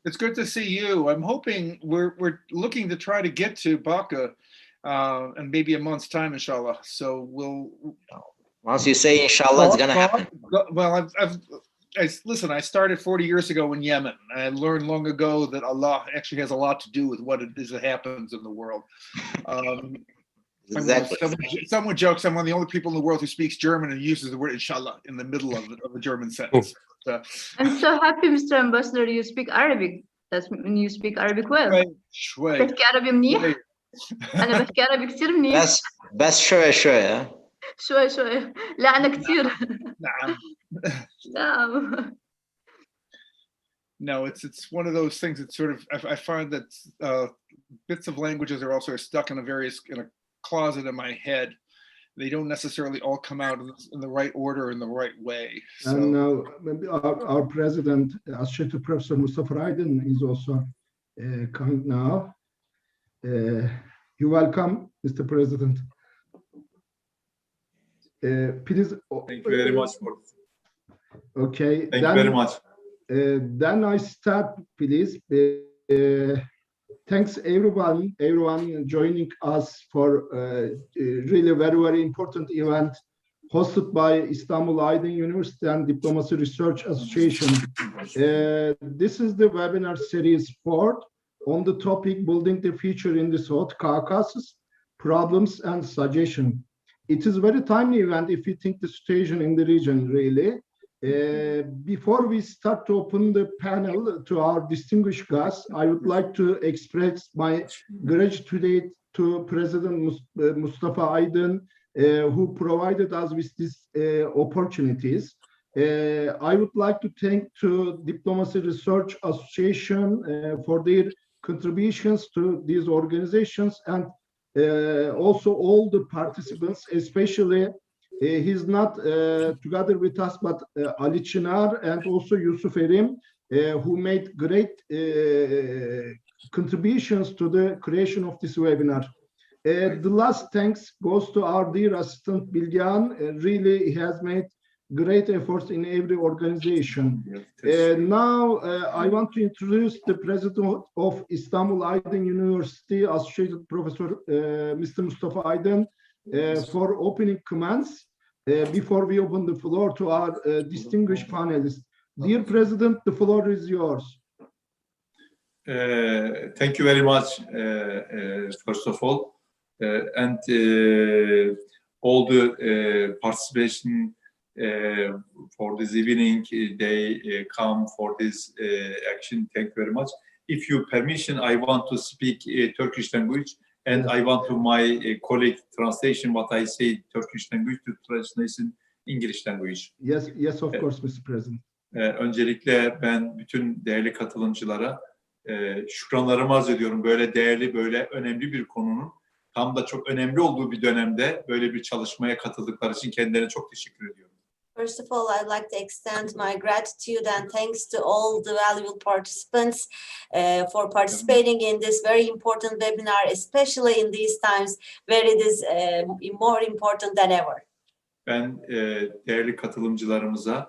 It's good to see you. I'm hoping we're looking to try to get to Baku in maybe a month's time, inshallah. So we'll. Once you say inshallah, it's gonna happen. Well, listen, I started 40 years ago in Yemen. I learned long ago that Allah actually has a lot to do with what it is that happens in the world. Exactly. Someone jokes I'm one of the only people in the world who speaks German and uses the word inshallah in the middle of a German sentence. I'm so happy, Mr. Ambassador, you speak Arabic. That's when you speak Arabic well. شوي بحكي عربي منيح. أنا بحكي عربي كثير منيح. بس شوي. شوي. لا أنا كثير. نعم. نعم. No, it's one of those things that sort of I find that bits of languages are also stuck in a closet in my head. They don't necessarily all come out in the right order, in the right way. So. And now our president, Associate Professor Mustafa Aydin, is also coming now. You're welcome, Mr. President. Please. Thank you very much for this. Okay. Thank you very much. Then I start, please. Thanks everyone joining us for really very important event hosted by İstanbul Aydın University and Diplomacy Research Association. This is the webinar series 4 on the topic Building the Future in the South Caucasus, Problems and Suggestion. It is a very timely event if you think the situation in the region really. Before we start to open the panel to our distinguished guests, I would like to express my gratitude to President Mustafa Aydin, who provided us with these opportunities. I would like to thank to Diplomacy Research Association for their contributions to these organizations, and also all the participants, especially he's not together with us, but Ali Çınar and also Yusuf Erim, who made great contributions to the creation of this webinar. The last thanks goes to our dear assistant Bilgehan. Really, he has made great efforts in every organization. Now, I want to introduce the president of İstanbul Aydın University, Associate Professor Mr. Mustafa Aydin, for opening comments before we open the floor to our distinguished panelists. Dear President, the floor is yours. Thank you very much, first of all, and all the participation for this evening. They come for this action. Thank you very much. If you permission, I want to speak Turkish language. And I want to my colleague translation what I say Turkish language to translation English language. Yes, of course, Mr. President. Öncelikle ben bütün değerli katılımcılara şükranlarımı arz ediyorum. Böyle değerli, böyle önemli bir konunun tam da çok önemli olduğu bir dönemde böyle bir çalışmaya katıldıkları için kendilerine çok teşekkür ediyorum. First of all, I'd like to extend my gratitude and thanks to all the valuable participants for participating in this very important webinar, especially in these times where it is more important than ever. Ben değerli katılımcılarımıza,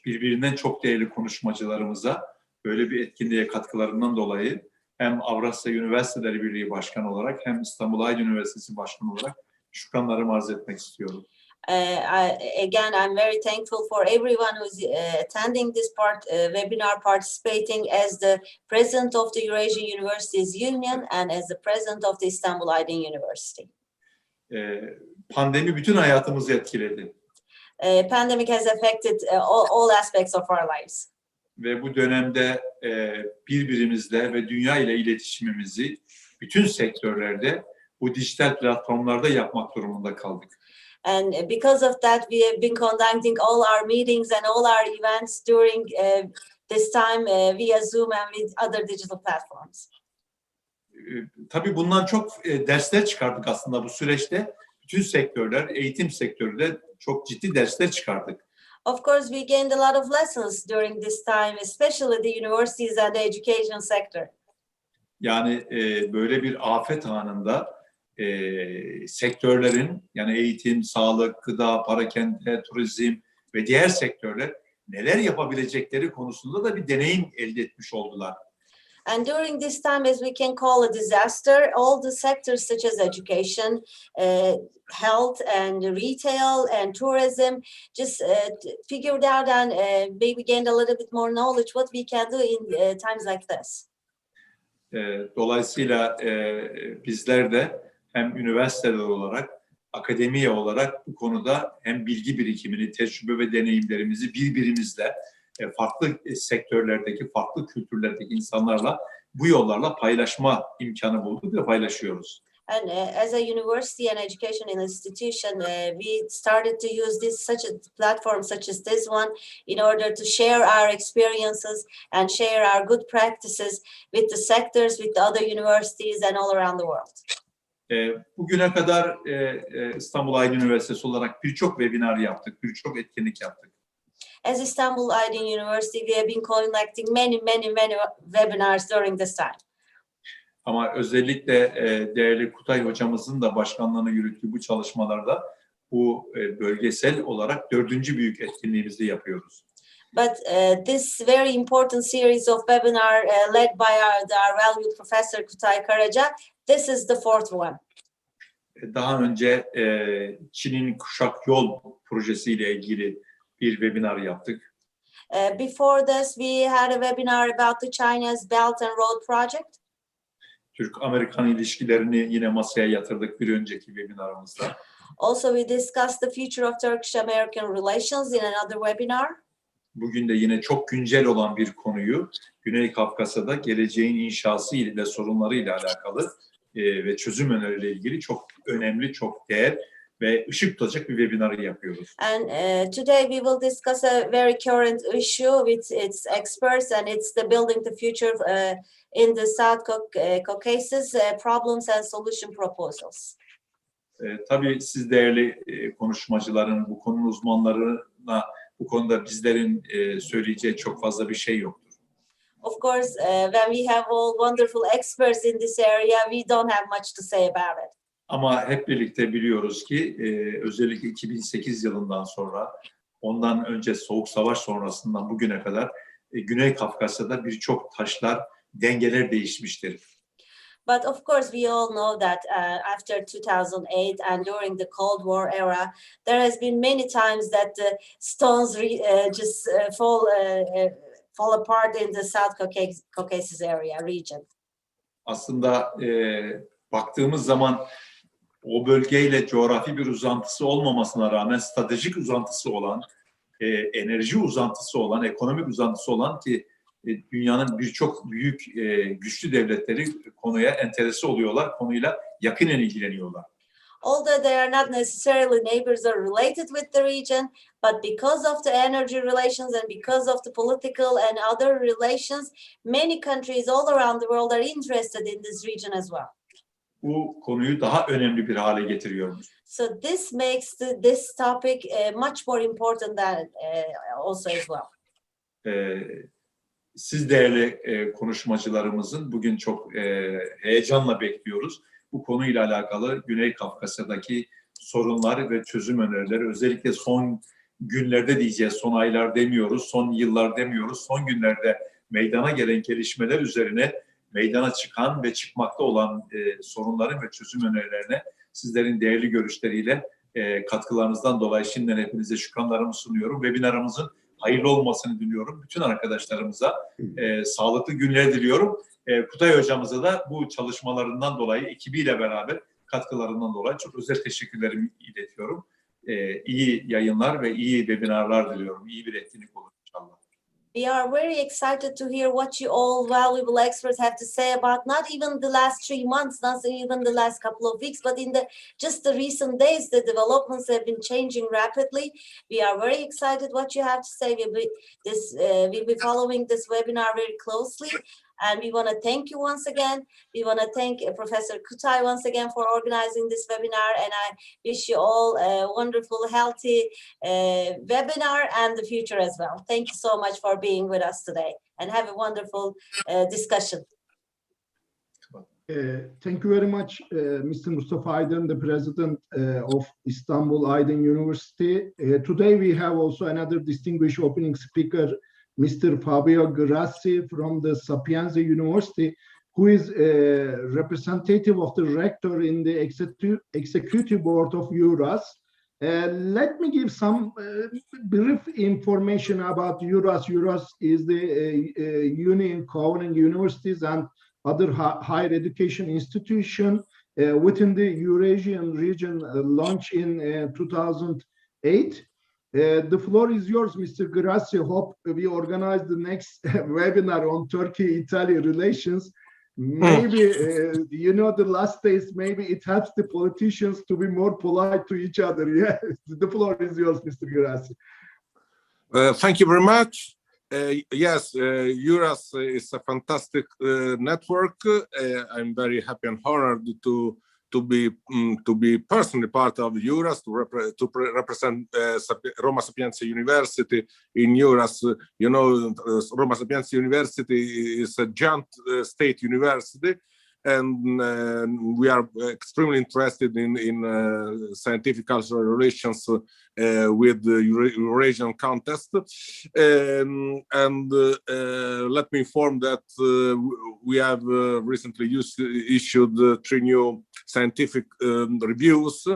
birbirinden çok değerli konuşmacılarımıza böyle bir etkinliğe katkılarından dolayı hem Avrasya Üniversiteleri Birliği Başkanı olarak hem İstanbul Aydın Üniversitesi Başkanı olarak şükranlarımı arz etmek istiyorum. Again, I'm very thankful for everyone who's attending this webinar, participating as the president of the Eurasian Universities Union and as the president of the İstanbul Aydın University. Pandemi bütün hayatımızı etkiledi. Pandemic has affected all aspects of our lives. Ve bu dönemde birbirimizle ve dünya ile iletişimimizi bütün sektörlerde bu dijital platformlarda yapmak durumunda kaldık. And because of that, we have been conducting all our meetings and all our events during this time via Zoom and with other digital platforms. Tabii bundan çok dersler çıkardık aslında bu süreçte. Bütün sektörler, eğitim sektörü de çok ciddi dersler çıkardık. Of course, we gained a lot of lessons during this time, especially the universities and the education sector. Yani böyle bir afet anında sektörlerin, yani eğitim, sağlık, gıda, parakende, turizm ve diğer sektörler neler yapabilecekleri konusunda da bir deneyim elde etmiş oldular. And during this time, as we can call a disaster, all the sectors such as education, health and retail and tourism just figured out and maybe gained a little bit more knowledge what we can do in times like this. Dolayısıyla bizler de hem üniversiteler olarak, akademiye olarak bu konuda hem bilgi birikimini, tecrübe ve deneyimlerimizi birbirimizle farklı sektörlerdeki, farklı kültürlerdeki insanlarla bu yollarla paylaşma imkanı bulduk ve paylaşıyoruz. And as a university and educational institution, we started to use such a platform such as this one in order to share our experiences and share our good practices with the sectors, with the other universities and all around the world. Bugüne kadar İstanbul Aydın Üniversitesi olarak birçok webinar yaptık, birçok etkinlik yaptık. As Istanbul Aydın University, we have been conducting many webinars during this time. Ama özellikle değerli Kutay hocamızın da başkanlığını yürüttüğü bu çalışmalarda bu bölgesel olarak 4. büyük etkinliğimizi yapıyoruz. But this very important series of webinar led by our valued Professor Kutay Karaca, this is the 4th one. Daha önce Çin'in Kuşak Yol projesiyle ilgili bir webinar yaptık. Before this, we had a webinar about the China's Belt and Road Project. Türk-Amerikan ilişkilerini yine masaya yatırdık bir önceki webinarımızda. Also, we discussed the future of Turkish-American relations in another webinar. Bugün de yine çok güncel olan bir konuyu Güney Kafkasya'da geleceğin inşası ile sorunlarıyla alakalı ve çözüm öneriyle ilgili çok önemli, çok değer ve ışık tutacak bir webinarı yapıyoruz. And today we will discuss a very current issue with its experts, and it's the building the future in the South Caucasus, problems and solution proposals. Tabii siz değerli konuşmacıların, bu konunun uzmanlarına bu konuda bizlerin söyleyeceği çok fazla bir şey yoktur. Of course, when we have all wonderful experts in this area, we don't have much to say about it. Ama hep birlikte biliyoruz ki özellikle 2008 yılından sonra, ondan önce Soğuk Savaş sonrasından bugüne kadar Güney Kafkasya'da birçok taşlar, dengeler değişmiştir. But of course, we all know that after 2008 and during the Cold War era, there has been many times that the stones just fall apart in the South Caucasus area region. Aslında baktığımız zaman o bölgeyle coğrafi bir uzantısı olmamasına rağmen stratejik uzantısı olan, enerji uzantısı olan, ekonomik uzantısı olan ki dünyanın birçok büyük güçlü devletleri konuya enterese oluyorlar, konuyla yakinen ilgileniyorlar. Although they are not necessarily neighbors or related with the region, but because of the energy relations and because of the political and other relations, many countries all around the world are interested in this region as well. Bu konuyu daha önemli bir hale getiriyor. So this makes this topic much more important than also as well. Siz değerli konuşmacılarımızın bugün çok heyecanla bekliyoruz. Bu konuyla alakalı Güney Kafkasya'daki sorunlar ve çözüm önerileri, özellikle son günlerde diyeceğiz, son aylar demiyoruz, son yıllar demiyoruz, son günlerde meydana gelen gelişmeler üzerine meydana çıkan ve çıkmakta olan sorunların ve çözüm önerilerine sizlerin değerli görüşleriyle katkılarınızdan dolayı şimdiden hepinize şükranlarımı sunuyorum. Webinarımızın hayırlı olmasını diliyorum. Bütün arkadaşlarımıza sağlıklı günler diliyorum. Kutay hocamıza da bu çalışmalarından dolayı, ekibiyle beraber katkılarından dolayı çok özel teşekkürlerimi iletiyorum. İyi yayınlar ve iyi webinarlar diliyorum. İyi bir etkinlik olur inşallah. We are very excited to hear what you all valuable experts have to say about not even the last 3 months, not even the last couple of weeks, but in just the recent days, the developments have been changing rapidly. We are very excited what you have to say. We'll be following this webinar very closely. And we want to thank you once again. We want to thank Professor Kutay once again for organizing this webinar. And I wish you all a wonderful, healthy webinar and the future as well. Thank you so much for being with us today and have a wonderful discussion. Thank you very much, Mr. Mustafa Aydın, the president of Istanbul Aydın University. Today we have also another distinguished opening speaker, Mr. Fabio Grassi from the Sapienza University, who is a representative of the rector in the executive board of EURAS. Let me give some brief information about EURAS. EURAS is the union covering universities and other higher education institution within the Eurasian region, launched in 2008. The floor is yours, Mr. Grassi. Hope we organize the next webinar on Turkey-Italy relations. Maybe, you know, the last days, maybe it helps the politicians to be more polite to each other. Yeah, the floor is yours, Mr. Grassi. Thank you very much. Yes, EURAS is a fantastic network. I'm very happy and honored to be personally part of EURAS, to represent Roma Sapienza University in EURAS. You know, Roma Sapienza University is a joint state university, and we are extremely interested in scientific cultural relations with the Eurasian context. Let me inform that we have recently issued 3 new scientific reviews,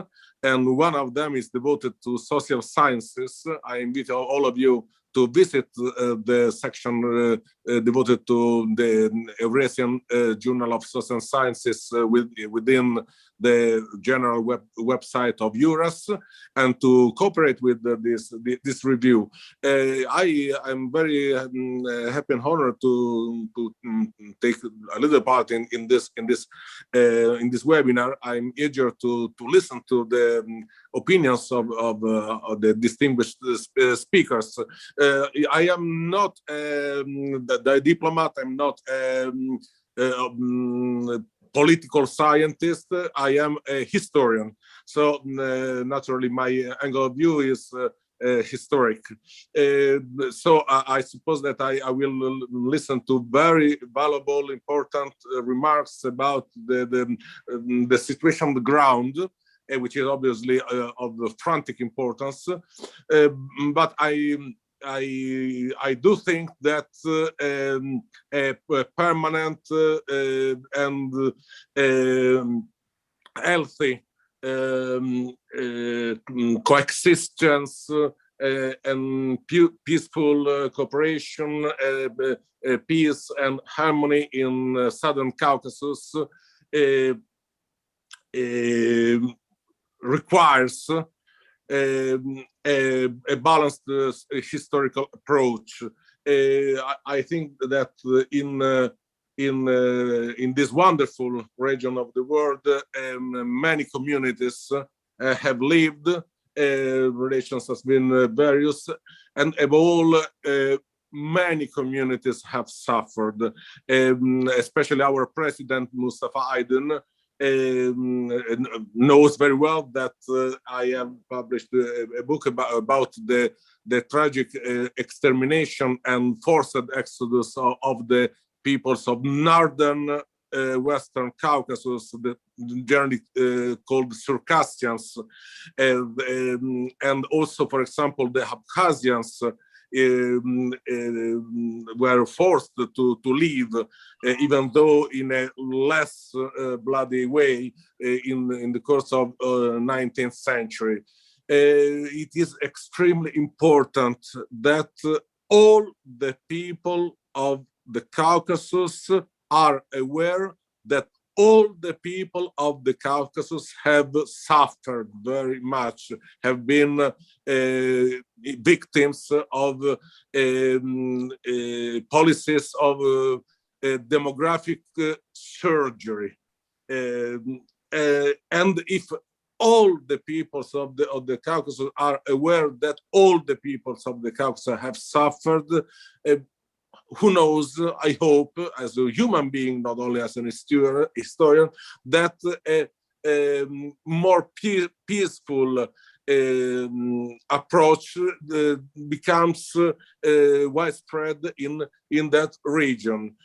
and one of them is devoted to social sciences. I invite all of you to visit the section devoted to the Eurasian Journal of Social Sciences within the general website of EURAS, and to cooperate with this review. I am very happy and honored to take a little part in this webinar. I'm eager to listen to the opinions of the distinguished speakers. I am not the diplomat. I'm not political scientist. I am a historian. So naturally, my angle of view is historic. So I suppose that I will listen to very valuable, important remarks about the situation on the ground, which is obviously of frantic importance. But I do think that a permanent and healthy coexistence and peaceful cooperation, peace and harmony in Southern Caucasus requires a balanced historical approach. I think that in this wonderful region of the world, many communities have lived. Relations has been various, and above all, many communities have suffered. Especially our president Mustafa Aydin knows very well that I have published a book about the tragic extermination and forced exodus of the peoples of northern Western Caucasus, generally called Circassians, and also, for example, the Abkhazians were forced to leave, even though in a less bloody way in the course of 19th century. It is extremely important that all the people of the Caucasus are aware that all the people of the Caucasus have suffered very much, have been victims of policies of demographic surgery. And if all the peoples of the Caucasus are aware that all the peoples of the Caucasus have suffered, who knows, I hope, as a human being, not only as an historian, that a more peaceful approach becomes widespread in that region.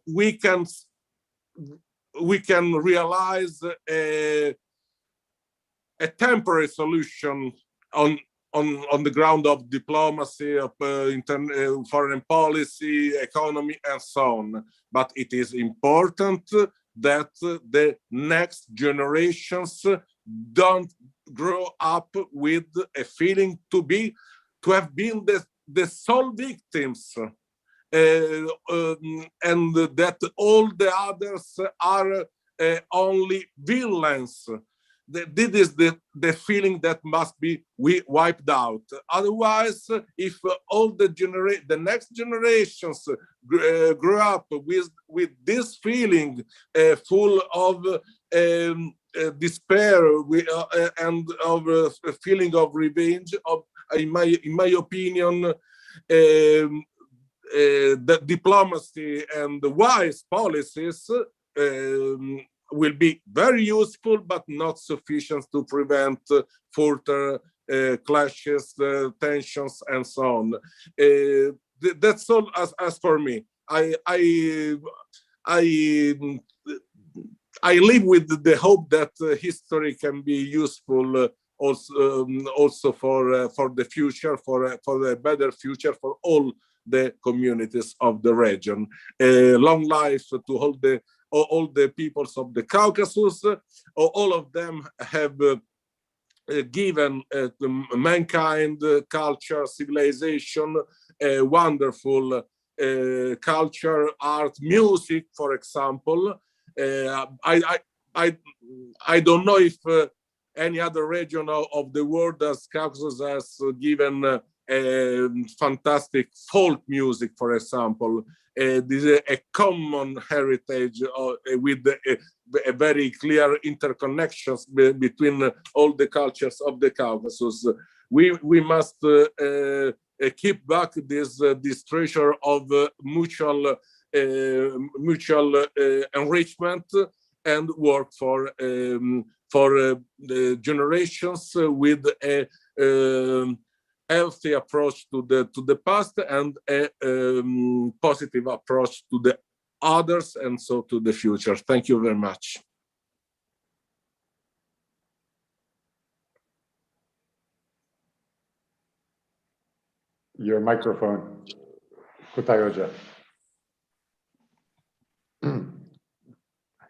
We can realize a temporary solution on on the ground of diplomacy, of foreign policy, economy, and so on. But it is important that the next generations don't grow up with a feeling to have been the sole victims, and that all the others are only villains. This is the feeling that must be wiped out. Otherwise, if all the next generations grow up with this feeling, full of despair and of a feeling of revenge, in my opinion, the diplomacy and the wise policies will be very useful, but not sufficient to prevent further clashes, tensions, and so on. That's all as for me. I live with the hope that history can be useful also for the future, for a better future for all the communities of the region. Long life to all the peoples of the Caucasus. All of them have given mankind culture, civilization, wonderful culture, art, music, for example. I don't know if any other region of the world as Caucasus has given fantastic folk music, for example. This is a common heritage with a very clear interconnections between all the cultures of the Caucasus. We must keep back this treasure of mutual enrichment and work for the generations with a healthy approach to the past and a positive approach to the others and so to the future. Thank you very much. Your microphone, Kutay Hoca.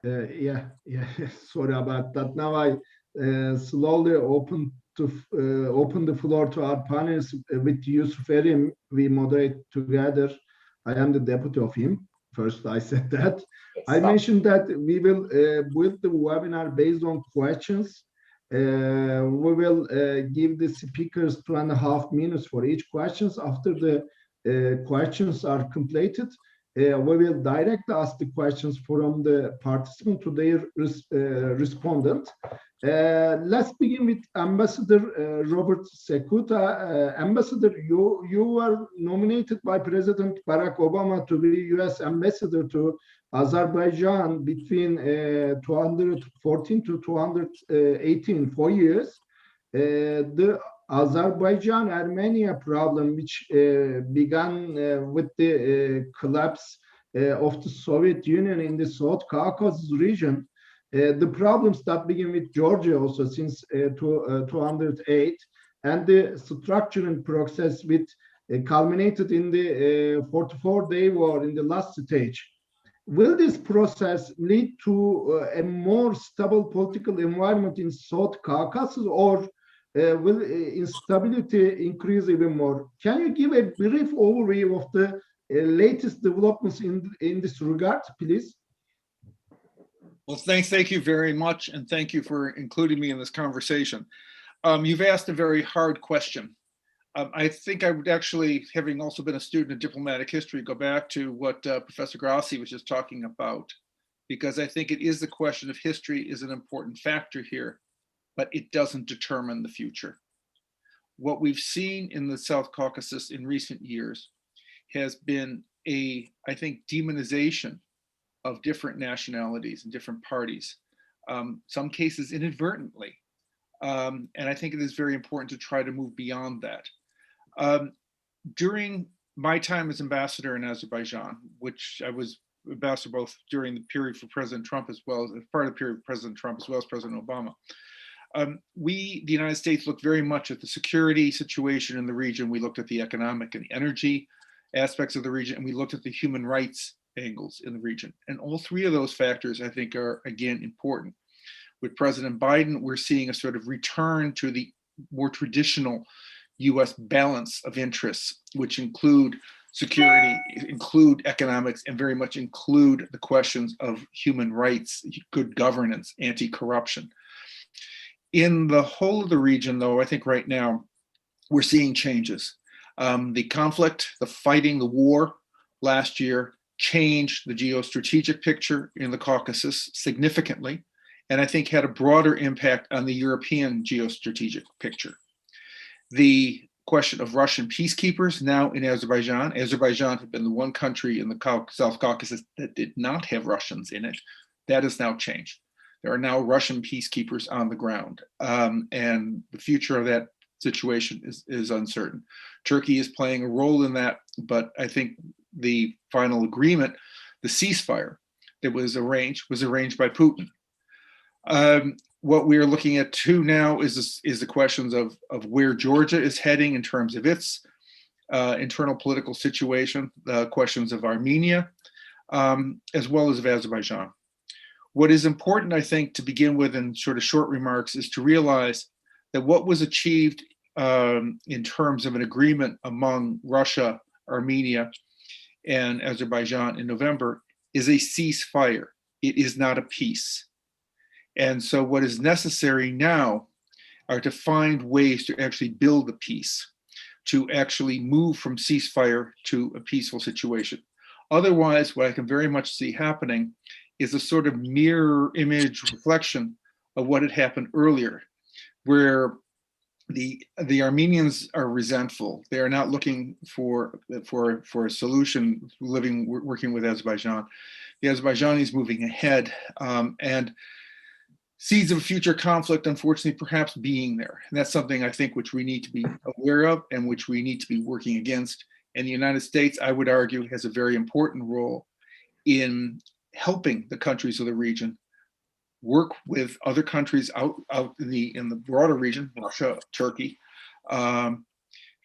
Yeah. Sorry about that. Now I slowly open the floor to our panelists. With Yusuf Erim, we moderate together. I am the deputy of him. First, I said that. I mentioned that we will build the webinar based on questions. We will give the speakers 2.5 minutes for each questions. After the questions are completed, we will direct ask the questions from the participant to their respondent. Let's begin with Ambassador Robert Sekuta. Ambassador, you were nominated by President Barack Obama to be U.S. Ambassador to Azerbaijan between 2014 to 2018, 4 years. The Azerbaijan-Armenia problem, which began with the collapse of the Soviet Union in the South Caucasus region, the problems that begin with Georgia also since 2008, and the structuring process with culminated in the 44-day war in the last stage. Will this process lead to a more stable political environment in South Caucasus, or will instability increase even more? Can you give a brief overview of the latest developments in this regard, please? Well, thank you very much, and thank you for including me in this conversation. You've asked a very hard question. I think I would actually, having also been a student of diplomatic history, go back to what Professor Grassi was just talking about, because I think it is the question of history is an important factor here, but it doesn't determine the future. What we've seen in the South Caucasus in recent years has been I think, demonization of different nationalities and different parties, some cases inadvertently. And I think it is very important to try to move beyond that. During my time as ambassador in Azerbaijan, which I was ambassador both during the period for President Trump as well as part of the period of President Trump as well as President Obama, we, the United States, looked very much at the security situation in the region. We looked at the economic and the energy aspects of the region, and we looked at the human rights angles in the region. And all three of those factors, I think, are, again, important. With President Biden, we're seeing a sort of return to the more traditional US balance of interests, which include security, include economics, and very much include the questions of human rights, good governance, anti-corruption. In the whole of the region, though, I think right now we're seeing changes. The conflict, the fighting, the war last year changed the geostrategic picture in the Caucasus significantly, and I think had a broader impact on the European geostrategic picture. The question of Russian peacekeepers now in Azerbaijan. Azerbaijan had been the one country in the South Caucasus that did not have Russians in it. That has now changed. There are now Russian peacekeepers on the ground, and the future of that situation is uncertain. Turkey is playing a role in that, but I think the final agreement, the ceasefire that was arranged by Putin. What we are looking at too now is the questions of where Georgia is heading in terms of its internal political situation, the questions of Armenia, as well as of Azerbaijan. What is important, I think, to begin with in sort of short remarks is to realize that what was achieved in terms of an agreement among Russia, Armenia, and Azerbaijan in November is a ceasefire. It is not a peace. And so what is necessary now are to find ways to actually build a peace, to actually move from ceasefire to a peaceful situation. Otherwise, what I can very much see happening is a sort of mirror image reflection of what had happened earlier, where the Armenians are resentful. They are not looking for a solution, working with Azerbaijan. The Azerbaijanis moving ahead, and seeds of future conflict, unfortunately, perhaps being there. And that's something I think which we need to be aware of and which we need to be working against. And the United States, I would argue, has a very important role in helping the countries of the region work with other countries out in the broader region, Russia, Turkey,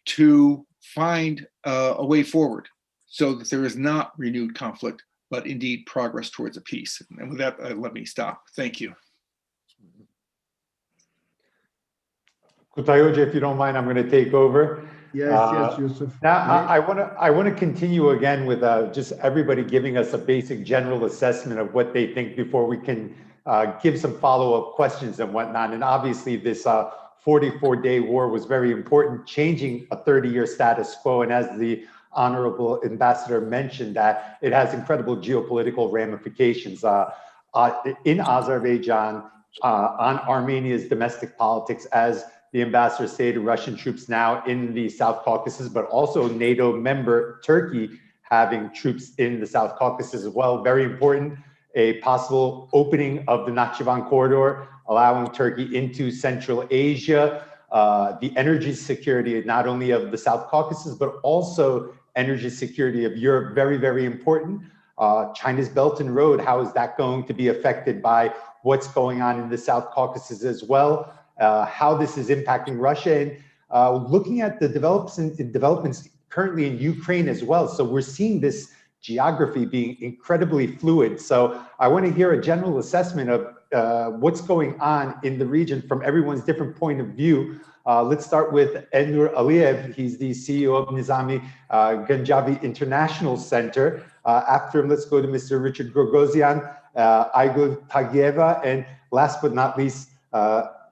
to find a way forward so that there is not renewed conflict, but indeed progress towards a peace. And with that, let me stop. Thank you. Kutay, if you don't mind, I'm going to take over. Yes, Yusuf. Now, I want to continue again with just everybody giving us a basic general assessment of what they think before we can give some follow-up questions and whatnot. And obviously, this 44-day war was very important, changing a 30-year status quo. And as the Honorable Ambassador mentioned, that it has incredible geopolitical ramifications in Azerbaijan, on Armenia's domestic politics, as the ambassador stated, Russian troops now in the South Caucasus, but also NATO member Turkey having troops in the South Caucasus as well. Very important, a possible opening of the Nakhchivan corridor, allowing Turkey into Central Asia, the energy security, not only of the South Caucasus, but also energy security of Europe, very, very important. China's Belt and Road, how is that going to be affected by what's going on in the South Caucasus as well? How this is impacting Russia, and looking at the developments currently in Ukraine as well. So we're seeing this geography being incredibly fluid. So I want to hear a general assessment of what's going on in the region from everyone's different point of view. Let's start with Elnur Aliyev. He's the CEO of Nizami Ganjavi International Center. After him, let's go to Mr. Richard Gogosian, Aygul Tagieva, and last but not least,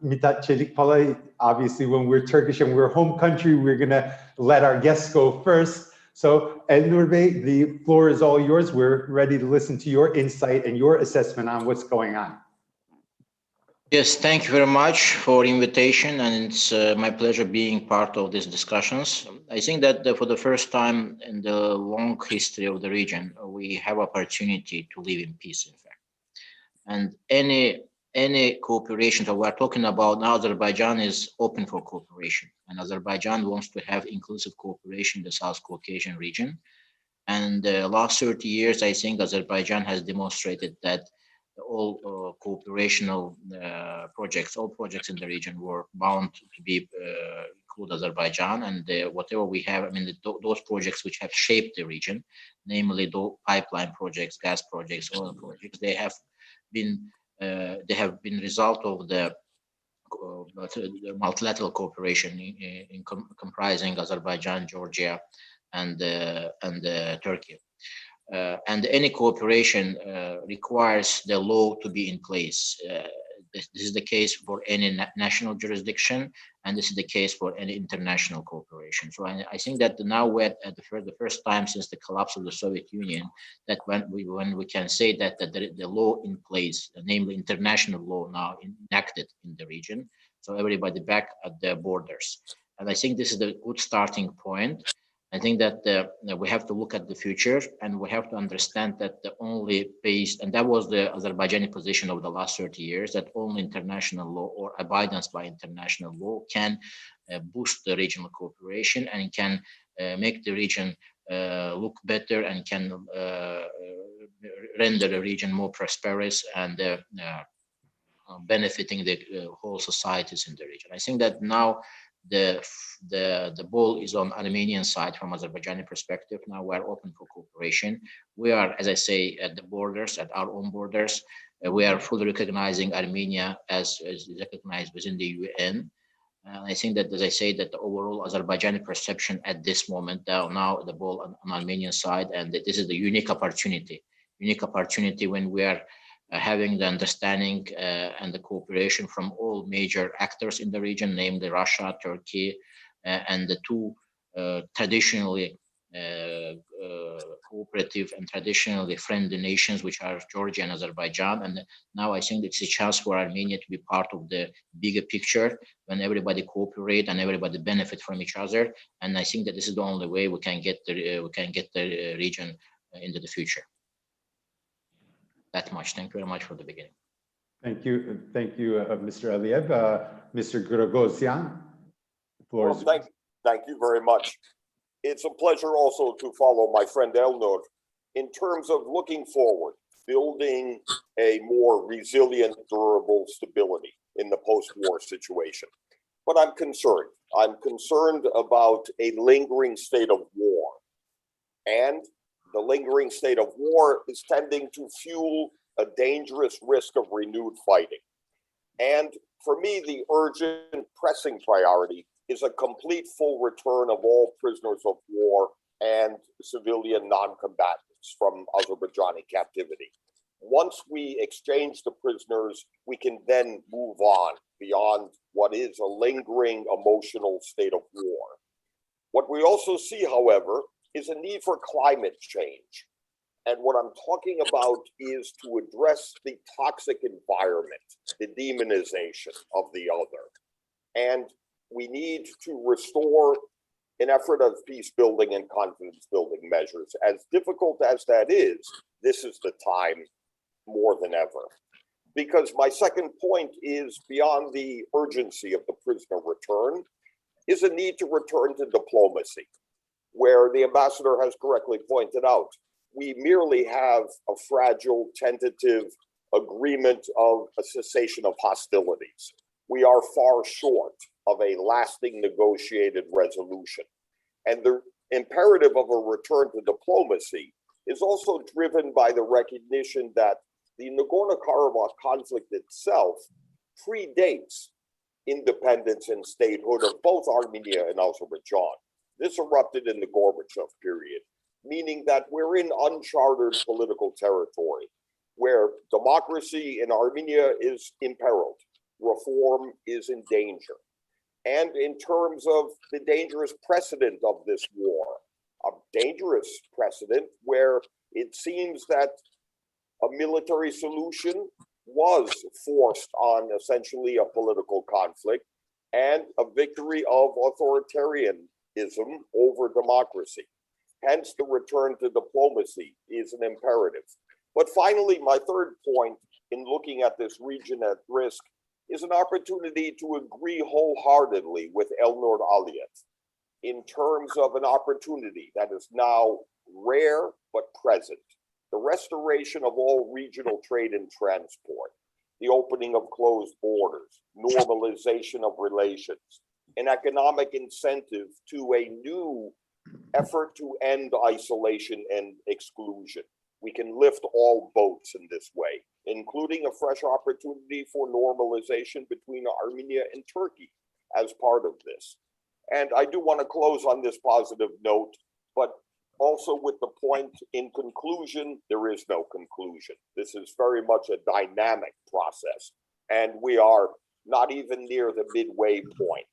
Mithat Çelikpala. Obviously, when we're Turkish and we're home country, we're going to let our guests go first. So, Elnur Bey, the floor is all yours. We're ready to listen to your insight and your assessment on what's going on. Yes, thank you very much for the invitation, and it's my pleasure being part of these discussions. I think that for the first time in the long history of the region, we have opportunity to live in peace, in fact. And any cooperation that we're talking about now, Azerbaijan is open for cooperation, and Azerbaijan wants to have inclusive cooperation in the South Caucasian region. And the last 30 years, I think Azerbaijan has demonstrated that all cooperational projects, all projects in the region were bound to be include Azerbaijan, and whatever we have, I mean, those projects which have shaped the region, namely the pipeline projects, gas projects, oil projects, they have been result of the multilateral cooperation comprising Azerbaijan, Georgia, and Turkey. And any cooperation requires the law to be in place. This is the case for any national jurisdiction, and this is the case for any international cooperation. So I think that now we're at the first time since the collapse of the Soviet Union that when we can say that the law in place, namely international law now enacted in the region, so everybody back at the borders. And I think this is a good starting point. I think that we have to look at the future, and we have to understand that the only base, and that was the Azerbaijani position over the last 30 years, that only international law or abidance by international law can boost the regional cooperation and can make the region look better and can render the region more prosperous and benefiting the whole societies in the region. I think that now the ball is on Armenian side from Azerbaijani perspective. Now we are open for cooperation. We are, as I say, at the borders, at our own borders. We are fully recognizing Armenia as recognized within the UN. I think that, as I say, that the overall Azerbaijani perception at this moment, now the ball on Armenian side, and this is the unique opportunity when we are having the understanding and the cooperation from all major actors in the region, namely Russia, Turkey, and the two traditionally cooperative and traditionally friendly nations, which are Georgia and Azerbaijan. And now I think it's a chance for Armenia to be part of the bigger picture when everybody cooperate and everybody benefit from each other. And I think that this is the only way we can get the region into the future. That much. Thank you very much for the beginning. Thank you, Mr. Aliyev. Mr. Grogosyan, the floor is yours. Thank you very much. It's a pleasure also to follow my friend Elnur in terms of looking forward, building a more resilient, durable stability in the post-war situation. But I'm concerned. I'm concerned about a lingering state of war. And the lingering state of war is tending to fuel a dangerous risk of renewed fighting. And for me, the urgent, pressing priority is a complete full return of all prisoners of war and civilian non-combatants from Azerbaijani captivity. Once we exchange the prisoners, we can then move on beyond what is a lingering emotional state of war. What we also see, however, is a need for climate change. And what I'm talking about is to address the toxic environment, the demonization of the other. And we need to restore an effort of peace building and confidence building measures. As difficult as that is, this is the time more than ever. Because my second point is beyond the urgency of the prisoner return, is a need to return to diplomacy, where the ambassador has correctly pointed out, we merely have a fragile, tentative agreement of a cessation of hostilities. We are far short of a lasting negotiated resolution. And the imperative of a return to diplomacy is also driven by the recognition that the Nagorno-Karabakh conflict itself predates independence and statehood of both Armenia and Azerbaijan. This erupted in the Gorbachev period, meaning that we're in uncharted political territory where democracy in Armenia is imperiled, reform is in danger. And in terms of the dangerous precedent of this war, a dangerous precedent where it seems that a military solution was forced on essentially a political conflict and a victory of authoritarianism over democracy. Hence, the return to diplomacy is an imperative. But finally, my third point in looking at this region at risk is an opportunity to agree wholeheartedly with Elnur Aliyev in terms of an opportunity that is now rare but present the restoration of all regional trade and transport, the opening of closed borders, normalization of relations, an economic incentive to a new effort to end isolation and exclusion. We can lift all boats in this way, including a fresh opportunity for normalization between Armenia and Turkey as part of this. And I do want to close on this positive note, but also with the point, in conclusion, there is no conclusion. This is very much a dynamic process, and we are not even near the midway point.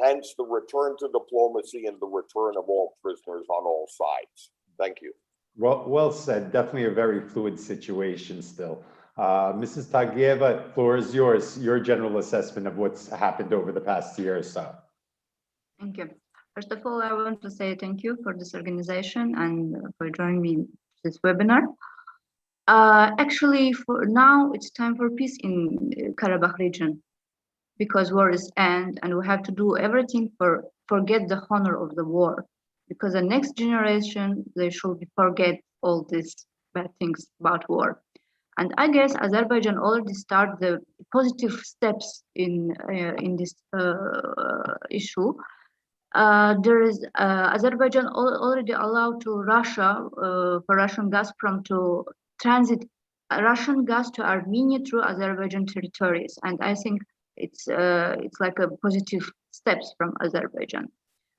Hence the return to diplomacy and the return of all prisoners on all sides. Thank you. Well said. Definitely a very fluid situation still. Mrs. Tagieva, floor is yours. Your general assessment of what's happened over the past year or so. Thank you. First of all, I want to say thank you for this organization and for joining me in this webinar. Actually, for now, it's time for peace in Karabakh region, because war is end, and we have to do everything for forget the honor of the war, because the next generation, they should forget all these bad things about war. And I guess Azerbaijan already started the positive steps in this issue. There is Azerbaijan already allowed to Russia for Russian Gazprom to transit Russian gas to Armenia through Azerbaijan territories, and I think it's like a positive steps from Azerbaijan.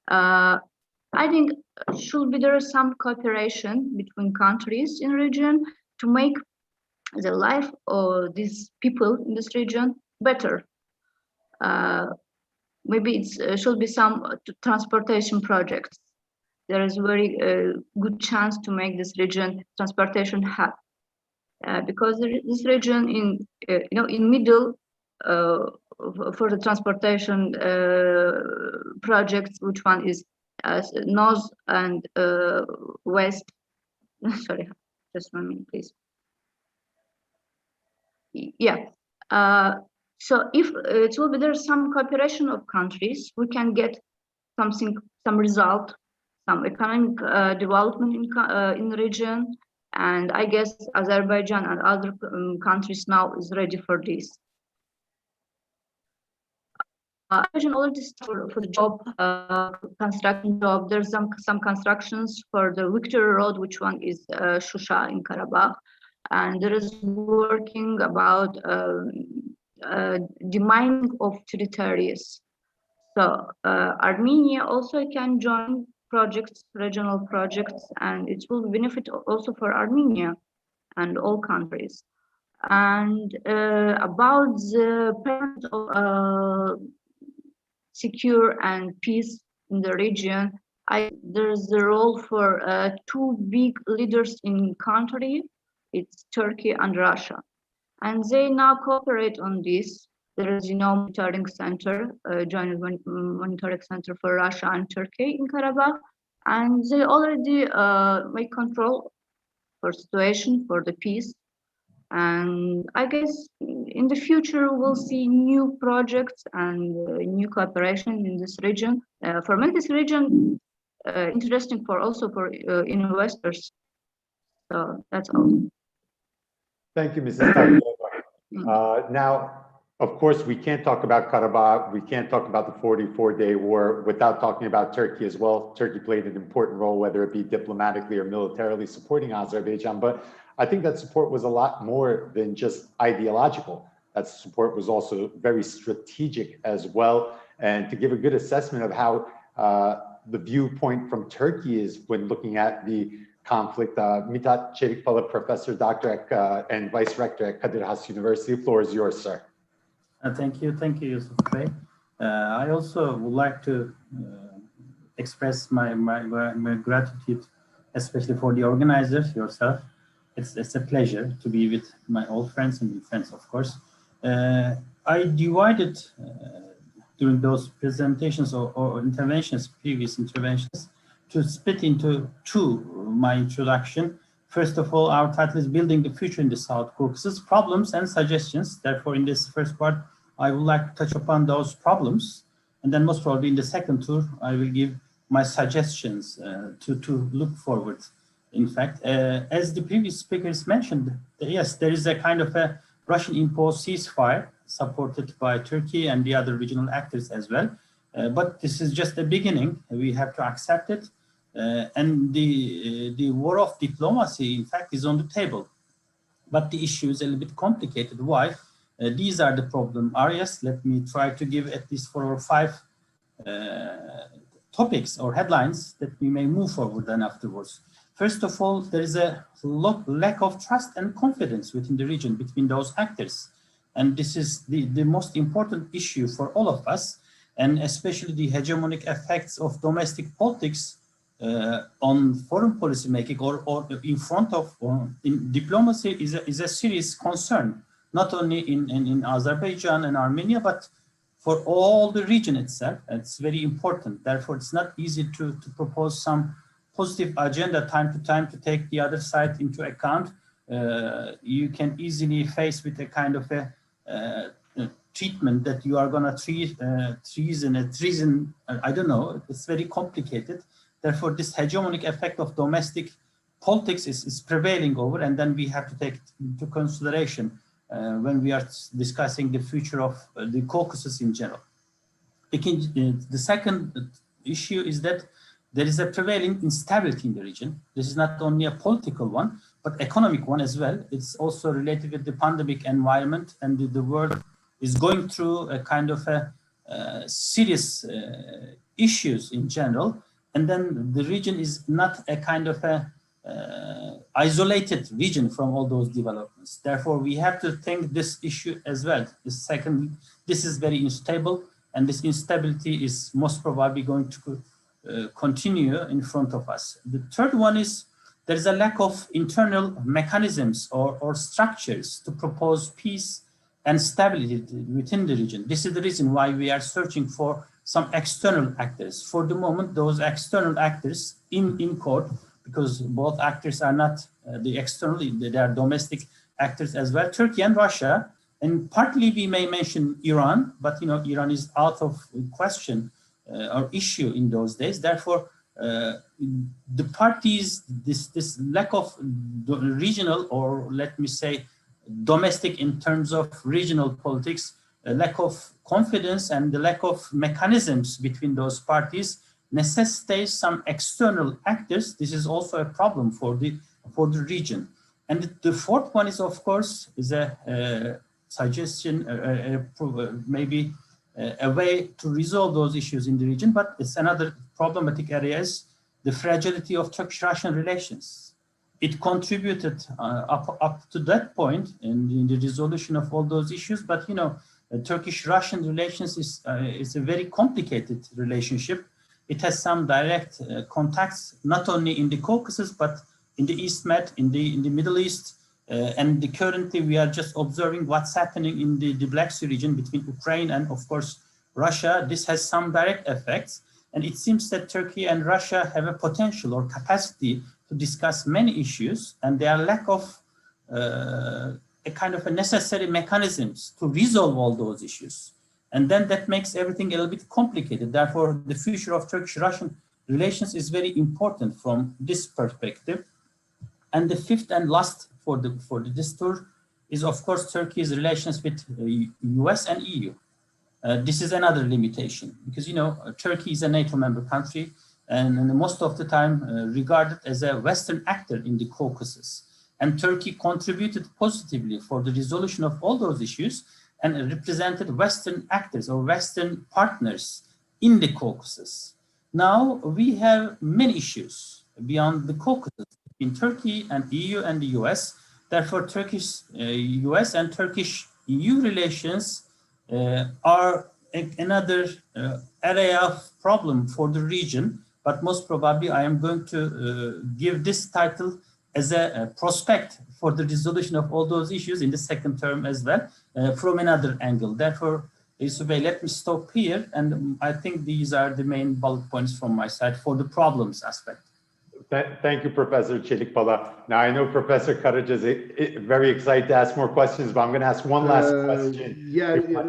I think should be there some cooperation between countries in region to make the life of these people in this region better. Maybe it should be some transportation projects. There is very good chance to make this region transportation hub, because this region in middle for the transportation projects, which one is north and west. Sorry, just 1 minute, please. Yeah. So if it will be there some cooperation of countries, we can get something, some result, some economic development in the region, and I guess Azerbaijan and other countries now is ready for this. Azerbaijan already started for the job, construction job. There's some constructions for the Victory Road, which one is Shusha in Karabakh, and there is working about demining of territories. So Armenia also can join projects, regional projects, and it will benefit also for Armenia and all countries. And about the parent of secure and peace in the region, there's a role for two big leaders in country. It's Turkey and Russia. And they now cooperate on this. There is, monitoring center, joint monitoring center for Russia and Turkey in Karabakh, and they already make control for situation for the peace. And I guess in the future we'll see new projects and new cooperation in this region. For me, this region interesting for also for investors. So that's all. Thank you, Mrs. Tagieva. Now, of course, we can't talk about Karabakh, we can't talk about the 44-day war without talking about Turkey as well. Turkey played an important role, whether it be diplomatically or militarily supporting Azerbaijan, but I think that support was a lot more than just ideological. That support was also very strategic as well. And to give a good assessment of how the viewpoint from Turkey is when looking at the conflict, Mithat Çelikpala, Professor, Doctor and Vice Rector at Kadir Has University. The floor is yours, sir. Thank you, Yusuf Bey. I also would like to express my gratitude, especially for the organizers, yourself. It's a pleasure to be with my old friends and new friends, of course. I divided during those presentations or interventions, previous interventions, to split into two my introduction. First of all, our title is Building the Future in the South Caucasus, Problems and Suggestions. Therefore, in this first part, I would like to touch upon those problems. And then most probably in the second tour, I will give my suggestions to look forward in fact. As the previous speakers mentioned, yes, there is a kind of a Russian-imposed ceasefire supported by Turkey and the other regional actors as well. But this is just the beginning. We have to accept it. And the war of diplomacy, in fact, is on the table. But the issue is a little bit complicated. Why? These are the problem areas. Let me try to give at least 4 or 5 topics or headlines that we may move forward then afterwards. First of all, there is a lack of trust and confidence within the region between those actors. And this is the most important issue for all of us, and especially the hegemonic effects of domestic politics on foreign policy making or in front of in diplomacy is a serious concern, not only in Azerbaijan and Armenia, but for all the region itself. It's very important. Therefore, it's not easy to propose some positive agenda time to time to take the other side into account. You can easily face with a kind of a treatment that you are going to treat treason. I don't know. It's very complicated. Therefore, this hegemonic effect of domestic politics is prevailing over, and then we have to take it into consideration when we are discussing the future of the Caucasus in general. The second issue is that there is a prevailing instability in the region. This is not only a political one, but economic one as well. It's also related with the pandemic environment, and the world is going through a kind of a serious issues in general. And then the region is not a kind of a isolated region from all those developments. Therefore, we have to think this issue as well. This is very unstable, and this instability is most probably going to continue in front of us. The third one is there is a lack of internal mechanisms or structures to propose peace and stability within the region. This is the reason why we are searching for some external actors. For the moment, those external actors in court, because both actors are not the external, they are domestic actors as well, Turkey and Russia, and partly we may mention Iran, but Iran is out of question or issue in those days. Therefore, the parties, this lack of regional, or let me say domestic in terms of regional politics, a lack of confidence and the lack of mechanisms between those parties necessitates some external actors. This is also a problem for the region. And the fourth one is, of course, is a suggestion, maybe a way to resolve those issues in the region, but it's another problematic area is the fragility of Turkish-Russian relations. It contributed up to that point in the resolution of all those issues, but Turkish-Russian relations is a very complicated relationship. It has some direct contacts, not only in the Caucasus, but in the East Med, in the Middle East, and currently we are just observing what's happening in the Black Sea region between Ukraine and, of course, Russia. This has some direct effects, and it seems that Turkey and Russia have a potential or capacity to discuss many issues, and there are lack of a kind of a necessary mechanisms to resolve all those issues. And then that makes everything a little bit complicated. Therefore, the future of Turkish-Russian relations is very important from this perspective. And the fifth and last for this tour is, of course, Turkey's relations with US and EU. This is another limitation because, Turkey is a NATO member country and most of the time regarded as a Western actor in the Caucasus. And Turkey contributed positively for the resolution of all those issues and represented Western actors or Western partners in the Caucasus. Now we have many issues beyond the Caucasus in Turkey and EU and the US. Therefore, Turkish US and Turkish EU relations are another area of problem for the region. But most probably I am going to give this title as a prospect for the resolution of all those issues in the second term as well, from another angle. Therefore, Yusuf Bey, let me stop here. And I think these are the main bullet points from my side for the problems aspect. Thank you, Professor Çelikbala. Now, I know Professor Karaca is very excited to ask more questions, but I'm going to ask one last question.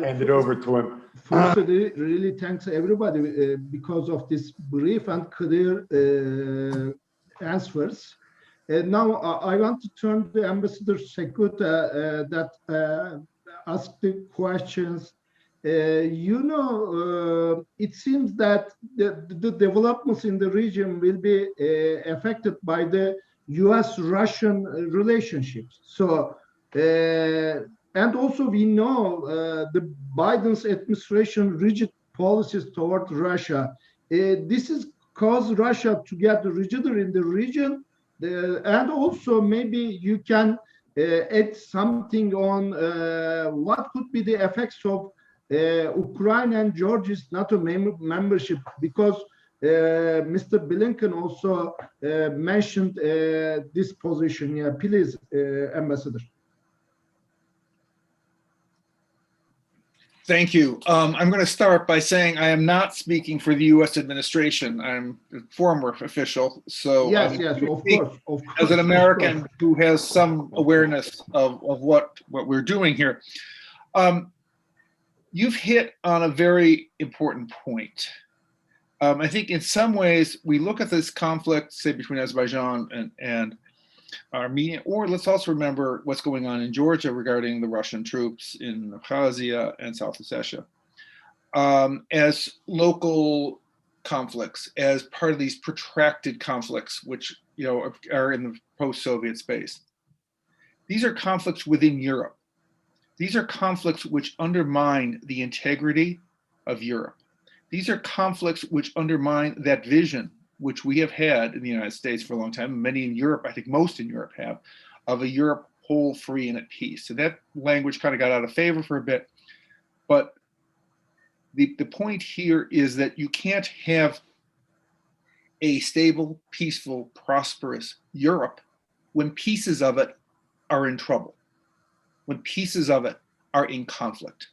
Hand it over to him. Firstly, really thanks everybody because of this brief and clear answers. Now I want to turn to Ambassador Sekut that asked the questions. It seems that the developments in the region will be affected by the U.S.-Russian relationships. So, and also we know the Biden's administration rigid policies toward Russia. This is caused Russia to get rigider in the region. And also maybe you can add something on what could be the effects of Ukraine and Georgia's NATO membership, because Mr. Blinken also mentioned this position. Yeah, please, Ambassador. Thank you. I'm going to start by saying I am not speaking for the U.S. administration. I'm a former official, so yes, of course. As an American who has some awareness of what we're doing here, you've hit on a very important point. I think in some ways we look at this conflict, say between Azerbaijan and Armenia, or let's also remember what's going on in Georgia regarding the Russian troops in Abkhazia and South Ossetia, as local conflicts, as part of these protracted conflicts, which are in the post-Soviet space. These are conflicts within Europe. These are conflicts which undermine the integrity of Europe. These are conflicts which undermine that vision which we have had in the United States for a long time, many in Europe, I think most in Europe have, of a Europe whole, free, and at peace. And that language kind of got out of favor for a bit. But the point here is that you can't have a stable, peaceful, prosperous Europe when pieces of it are in trouble, when pieces of it are in conflict.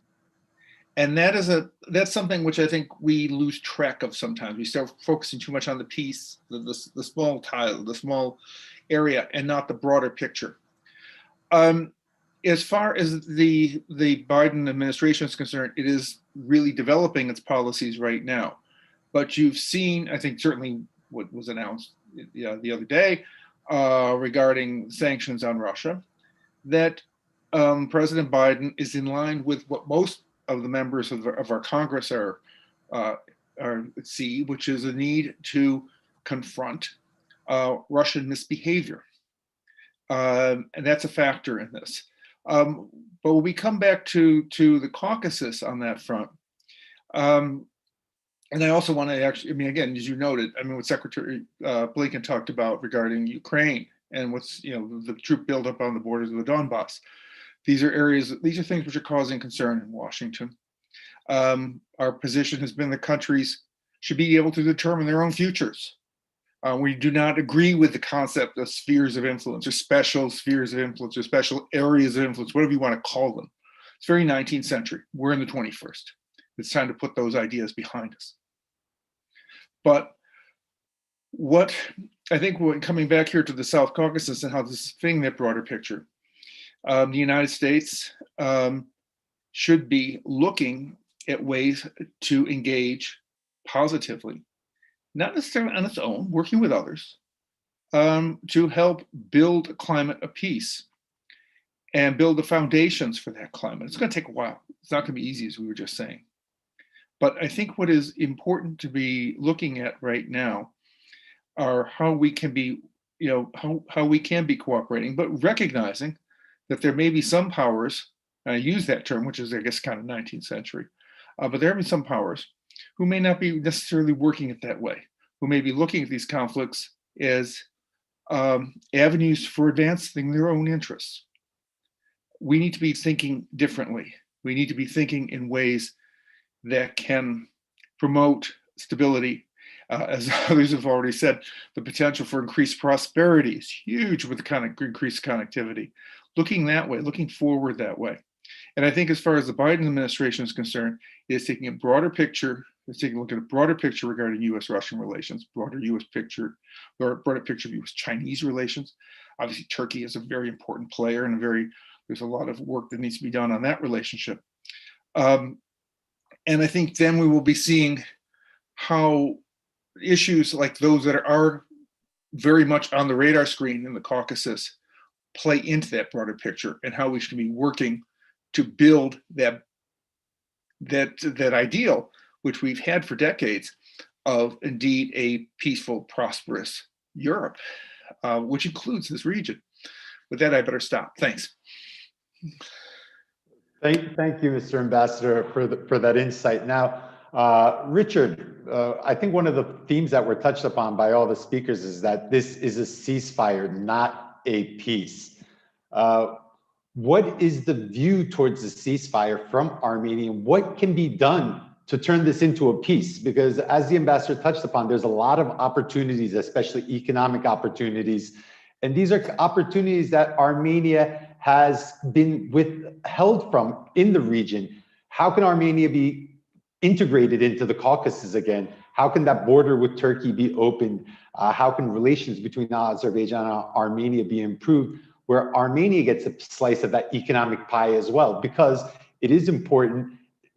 And that's something which I think we lose track of sometimes. We start focusing too much on the piece, the small tile, the small area, and not the broader picture. As far as the Biden administration is concerned, it is really developing its policies right now. But you've seen, I think certainly what was announced the other day regarding sanctions on Russia, that President Biden is in line with what most of the members of our Congress see, which is a need to confront Russian misbehavior. And that's a factor in this. But when we come back to the Caucasus on that front, and I also want to actually, again, as you noted, what Secretary Blinken talked about regarding Ukraine and what's, the troop buildup on the borders of the Donbass. These are things which are causing concern in Washington. Our position has been that countries should be able to determine their own futures. We do not agree with the concept of spheres of influence or special spheres of influence or special areas of influence, whatever you want to call them. It's very 19th century. We're in the 21st. It's time to put those ideas behind us. But what I think, coming back here to the South Caucasus and how this is fitting that broader picture, the United States should be looking at ways to engage positively, not necessarily on its own, working with others, to help build a climate of peace and build the foundations for that climate. It's going to take a while. It's not going to be easy, as we were just saying. But I think what is important to be looking at right now are how we can be, how we can be cooperating, but recognizing that there may be some powers, and I use that term, which is, I guess, kind of 19th century, but there may be some powers who may not be necessarily working it that way, who may be looking at these conflicts as avenues for advancing their own interests. We need to be thinking differently. We need to be thinking in ways that can promote stability. As others have already said, the potential for increased prosperity is huge with the kind of increased connectivity. Looking that way, looking forward that way. And I think as far as the Biden administration is concerned, it's taking a broader picture, it's taking a look at a broader picture regarding U.S.-Russian relations, broader picture of U.S.-Chinese relations. Obviously, Turkey is a very important player and there's a lot of work that needs to be done on that relationship. And I think then we will be seeing how issues like those that are very much on the radar screen in the Caucasus play into that broader picture, and how we should be working to build that ideal, which we've had for decades, of indeed a peaceful, prosperous Europe, which includes this region. With that, I better stop. Thanks. Thank you, Mr. Ambassador, for that insight. Now, Richard, I think one of the themes that were touched upon by all the speakers is that this is a ceasefire, not a peace. What is the view towards the ceasefire from Armenia? What can be done to turn this into a peace? Because as the ambassador touched upon, there's a lot of opportunities, especially economic opportunities. And these are opportunities that Armenia has been withheld from in the region. How can Armenia be integrated into the Caucasus again? How can that border with Turkey be opened? How can relations between Azerbaijan and Armenia be improved, where Armenia gets a slice of that economic pie as well? Because it is important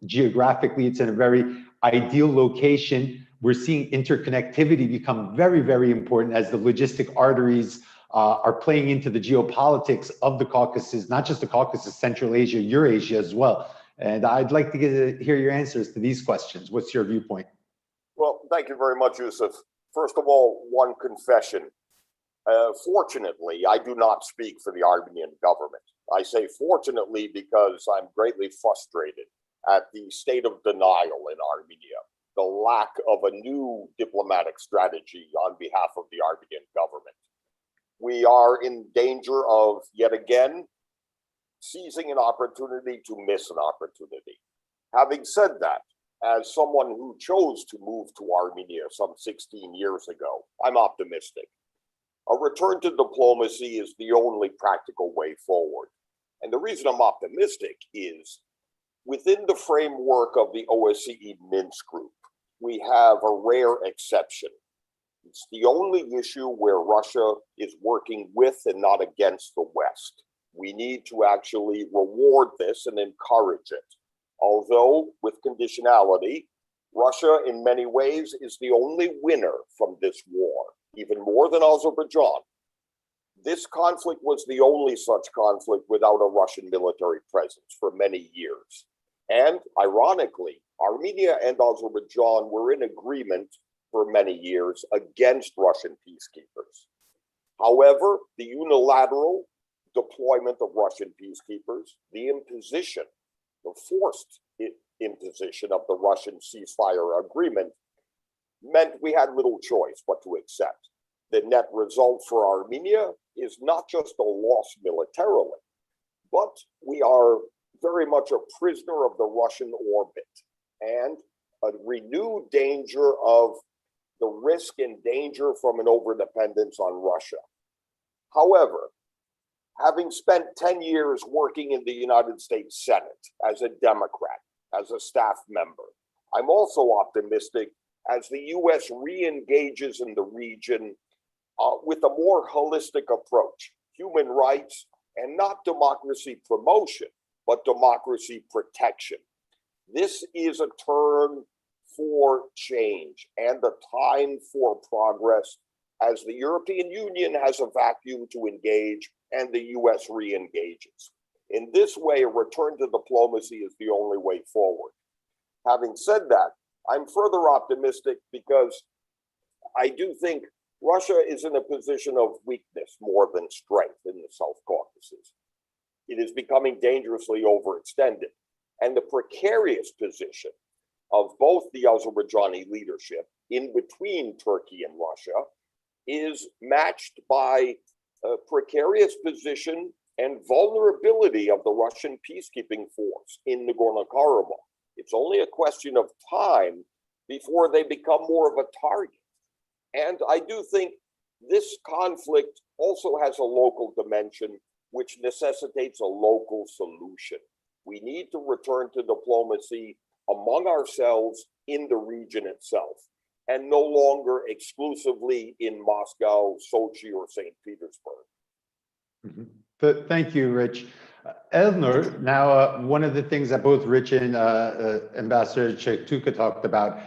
geographically, it's in a very ideal location. We're seeing interconnectivity become very, very important as the logistic arteries are playing into the geopolitics of the Caucasus, not just the Caucasus, Central Asia, Eurasia as well. And I'd like to hear your answers to these questions. What's your viewpoint? Well, thank you very much, Yusuf. First of all, one confession. Fortunately, I do not speak for the Armenian government. I say fortunately because I'm greatly frustrated at the state of denial in Armenia, the lack of a new diplomatic strategy on behalf of the Armenian government. We are in danger of, yet again, seizing an opportunity to miss an opportunity. Having said that, as someone who chose to move to Armenia some 16 years ago, I'm optimistic. A return to diplomacy is the only practical way forward. And the reason I'm optimistic is within the framework of the OSCE Minsk group, we have a rare exception. It's the only issue where Russia is working with and not against the West. We need to actually reward this and encourage it. Although, with conditionality, Russia in many ways is the only winner from this war, even more than Azerbaijan. This conflict was the only such conflict without a Russian military presence for many years. And ironically, Armenia and Azerbaijan were in agreement for many years against Russian peacekeepers. However, the unilateral deployment of Russian peacekeepers, the imposition, the forced imposition of the Russian ceasefire agreement meant we had little choice but to accept. The net result for Armenia is not just a loss militarily, but we are very much a prisoner of the Russian orbit and a renewed danger of the risk and danger from an overdependence on Russia. However, having spent 10 years working in the United States Senate as a Democrat, as a staff member, I'm also optimistic as the US re-engages in the region with a more holistic approach, human rights, and not democracy promotion, but democracy protection. This is a turn for change and a time for progress as the European Union has a vacuum to engage and the US re-engages. In this way, a return to diplomacy is the only way forward. Having said that, I'm further optimistic because I do think Russia is in a position of weakness more than strength in the South Caucasus. It is becoming dangerously overextended. And the precarious position of both the Azerbaijani leadership in between Turkey and Russia is matched by a precarious position and vulnerability of the Russian peacekeeping force in Nagorno-Karabakh. It's only a question of time before they become more of a target. And I do think this conflict also has a local dimension which necessitates a local solution. We need to return to diplomacy among ourselves in the region itself, and no longer exclusively in Moscow, Sochi, or St. Petersburg. Mm-hmm. Thank you, Rich. Elnur, now one of the things that both Rich and Ambassador Chektuka talked about,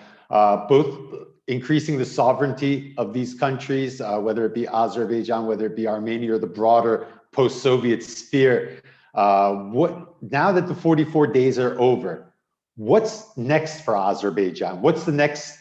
both increasing the sovereignty of these countries, whether it be Azerbaijan, whether it be Armenia, or the broader post-Soviet sphere. Now that the 44 days are over, what's next for Azerbaijan? What's the next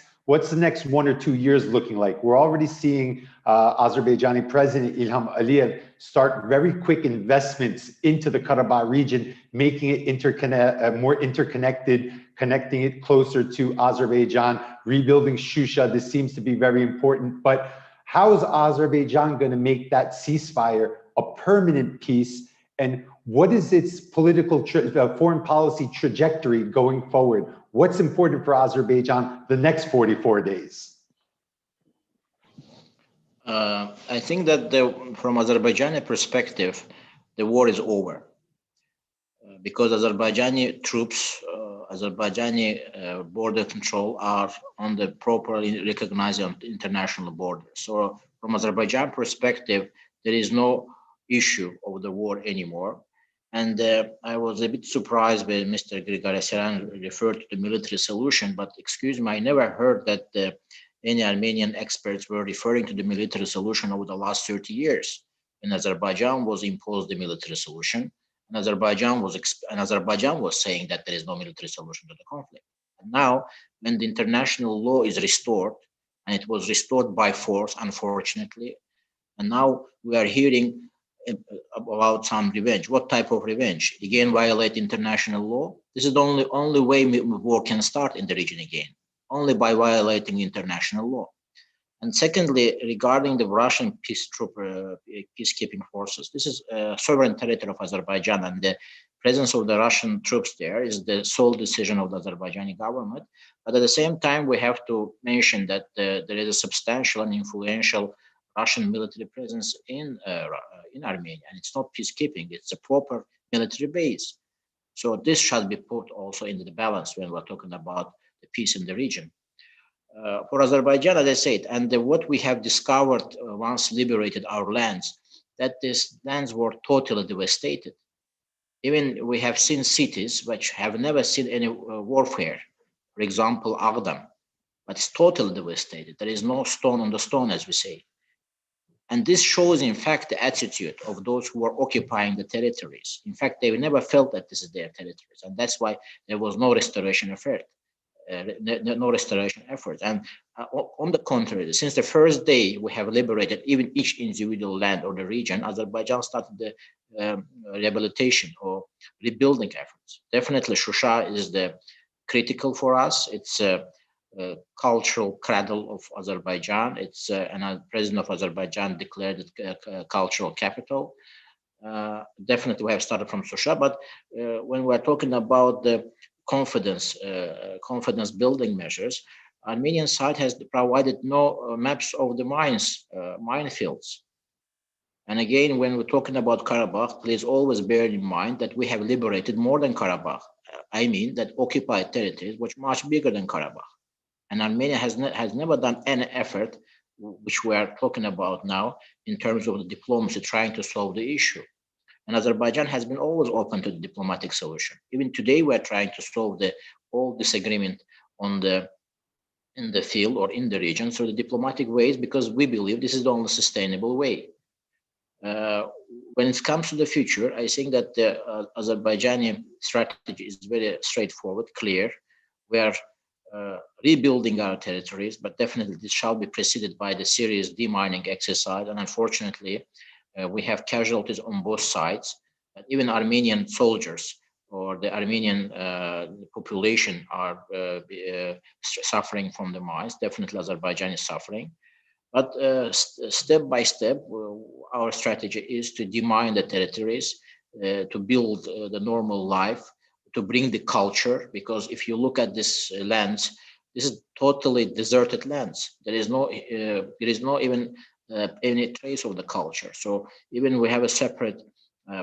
1 or 2 years looking like? We're already seeing Azerbaijani President Ilham Aliyev start very quick investments into the Karabakh region, making it more interconnected, connecting it closer to Azerbaijan, rebuilding Shusha. This seems to be very important. But how is Azerbaijan going to make that ceasefire a permanent peace? And what is its political foreign policy trajectory going forward? What's important for Azerbaijan the next 44 days? I think that from Azerbaijani perspective, the war is over. Because Azerbaijani troops, Azerbaijani border control are on the properly recognized international border. So from Azerbaijan perspective, there is no issue of the war anymore. And I was a bit surprised when Mr. Grigoryan referred to the military solution, but excuse me, I never heard that any Armenian experts were referring to the military solution over the last 30 years. In Azerbaijan was imposed the military solution, and Azerbaijan was saying that there is no military solution to the conflict. And now, when the international law is restored, and it was restored by force, unfortunately, and now we are hearing about some revenge. What type of revenge? Again, violate international law? This is the only way war can start in the region again, only by violating international law. And secondly, regarding the Russian peacekeeping forces, this is a sovereign territory of Azerbaijan, and the presence of the Russian troops there is the sole decision of the Azerbaijani government. But at the same time, we have to mention that there is a substantial and influential Russian military presence in Armenia, and it's not peacekeeping; it's a proper military base. So this should be put also into the balance when we're talking about the peace in the region. For Azerbaijan, as I said, and what we have discovered once liberated our lands, that these lands were totally devastated. Even we have seen cities which have never seen any warfare. For example, Agdam, but it's totally devastated. There is no stone on the stone, as we say. And this shows, in fact, the attitude of those who are occupying the territories. In fact, they never felt that this is their territories, and that's why there was no restoration effort. No restoration efforts. And on the contrary, since the first day we have liberated even each individual land or the region, Azerbaijan started the rehabilitation or rebuilding efforts. Definitely, Shusha is the critical for us. It's a cultural cradle of Azerbaijan. It's and the president of Azerbaijan declared it cultural capital. Definitely, we have started from Shusha, but when we're talking about the confidence building measures, Armenian side has provided no maps of the minefields. And again, when we're talking about Karabakh, please always bear in mind that we have liberated more than Karabakh. I mean that occupied territories which are much bigger than Karabakh. And Armenia has never done any effort, which we are talking about now, in terms of the diplomacy trying to solve the issue. And Azerbaijan has been always open to the diplomatic solution. Even today, we are trying to solve all disagreement in the field or in the region through the diplomatic ways, because we believe this is the only sustainable way. When it comes to the future, I think that the Azerbaijani strategy is very straightforward, clear. We are rebuilding our territories, but definitely this shall be preceded by the serious demining exercise. And unfortunately, we have casualties on both sides. Even Armenian soldiers or the Armenian population are suffering from the mines. Definitely Azerbaijan is suffering. But step by step, our strategy is to demine the territories, to build the normal life, to bring the culture, because if you look at this lands, this is totally deserted lands. There is no even any trace of the culture. So even we have a separate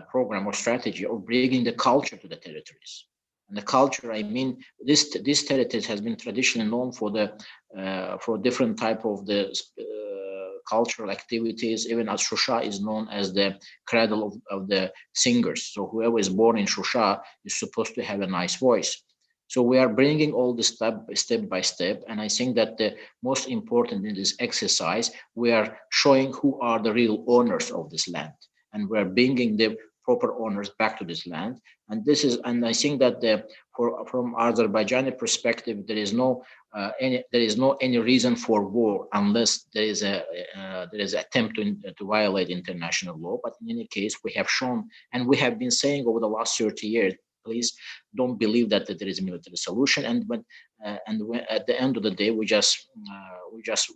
program or strategy of bringing the culture to the territories. And the culture, I mean, this territories has been traditionally known for different type of the cultural activities. Even as Shusha is known as the cradle of the singers. So whoever is born in Shusha is supposed to have a nice voice. So we are bringing all this step by step, and I think that the most important in this exercise, we are showing who are the real owners of this land, and we are bringing the proper owners back to this land. And this is, and I think that from Azerbaijani perspective, there is no any reason for war unless there is an attempt to violate international law. But in any case, we have shown, and we have been saying over the last 30 years, please don't believe that there is a military solution. And when at the end of the day, we just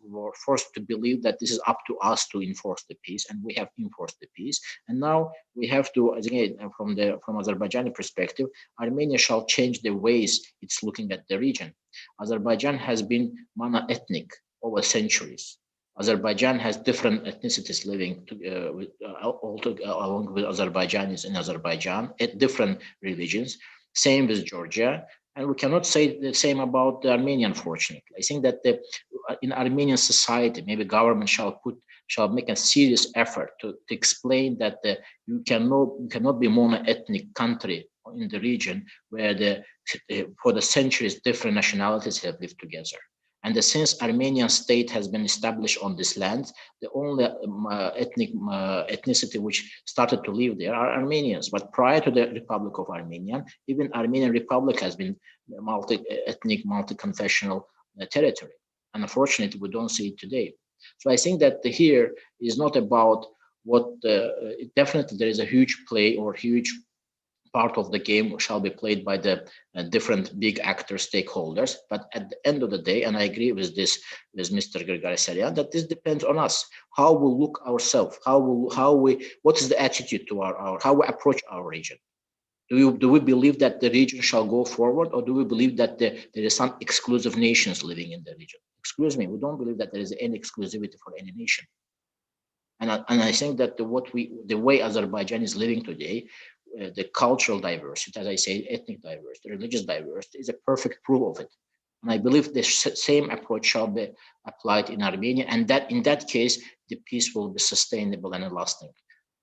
were forced to believe that this is up to us to enforce the peace, and we have enforced the peace. And now we have to, again, from Azerbaijani perspective, Armenia shall change the ways it's looking at the region. Azerbaijan has been mono-ethnic over centuries. Azerbaijan has different ethnicities living along with Azerbaijanis in Azerbaijan, at different religions. Same with Georgia, and we cannot say the same about the Armenian. Fortunately, I think that in Armenian society, maybe government shall make a serious effort to explain that you cannot be mono-ethnic country in the region where for the centuries different nationalities have lived together. And since Armenian state has been established on this land, the only ethnicity which started to live there are Armenians. But prior to the Republic of Armenia, even Armenian Republic has been multi-ethnic, multi-confessional territory. And unfortunately, we don't see it today. So I think that here is not about what, definitely there is a huge play or huge part of the game shall be played by the different big actors, stakeholders. But at the end of the day, and I agree with this, with Mr. Grigoryan, that this depends on us, how we look ourselves, what is the attitude to how we approach our region. Do we believe that the region shall go forward, or do we believe that there is some exclusive nations living in the region? Excuse me, we don't believe that there is any exclusivity for any nation. And I think that the way Azerbaijan is living today, the cultural diversity, as I say, ethnic diversity, religious diversity, is a perfect proof of it. And I believe the same approach shall be applied in Armenia, and that in that case, the peace will be sustainable and lasting.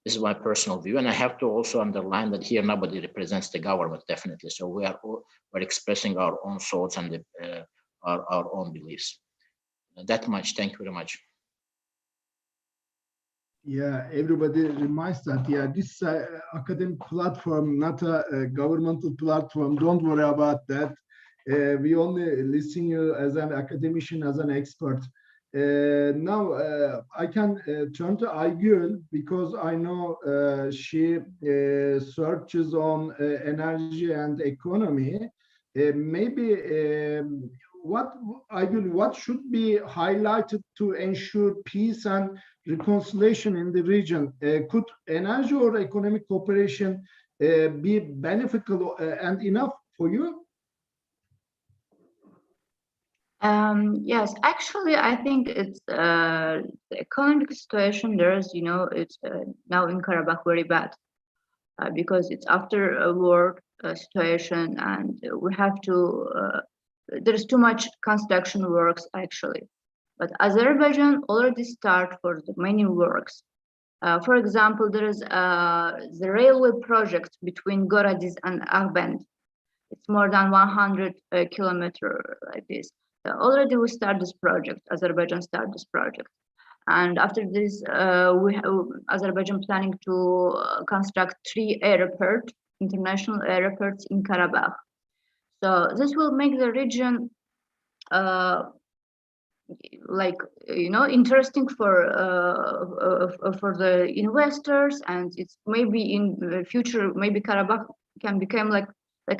This is my personal view, and I have to also underline that here nobody represents the government, definitely. So we're expressing our own thoughts and our own beliefs. That much. Thank you very much. Yeah, everybody reminds that, yeah, this academic platform, not a governmental platform. Don't worry about that. We only listen you as an academician, as an expert. Now I can turn to Aygül, because I know she searches on energy and economy. What should be highlighted to ensure peace and reconciliation in the region? Could energy or economic cooperation be beneficial and enough for you? Yes, actually, I think it's the economic situation there is, it's now in Karabakh very bad because it's after a war situation, and we have to, there's too much construction works actually. But Azerbaijan already started for the many works. For example, there is the railway project between Goradiz and Aghband. It's more than 100 kilometers like this. Already we start this project, Azerbaijan started this project. And after this, we have Azerbaijan planning to construct 3 airports, international airports in Karabakh. So this will make the region interesting for the investors, and it's maybe in the future, maybe Karabakh can become like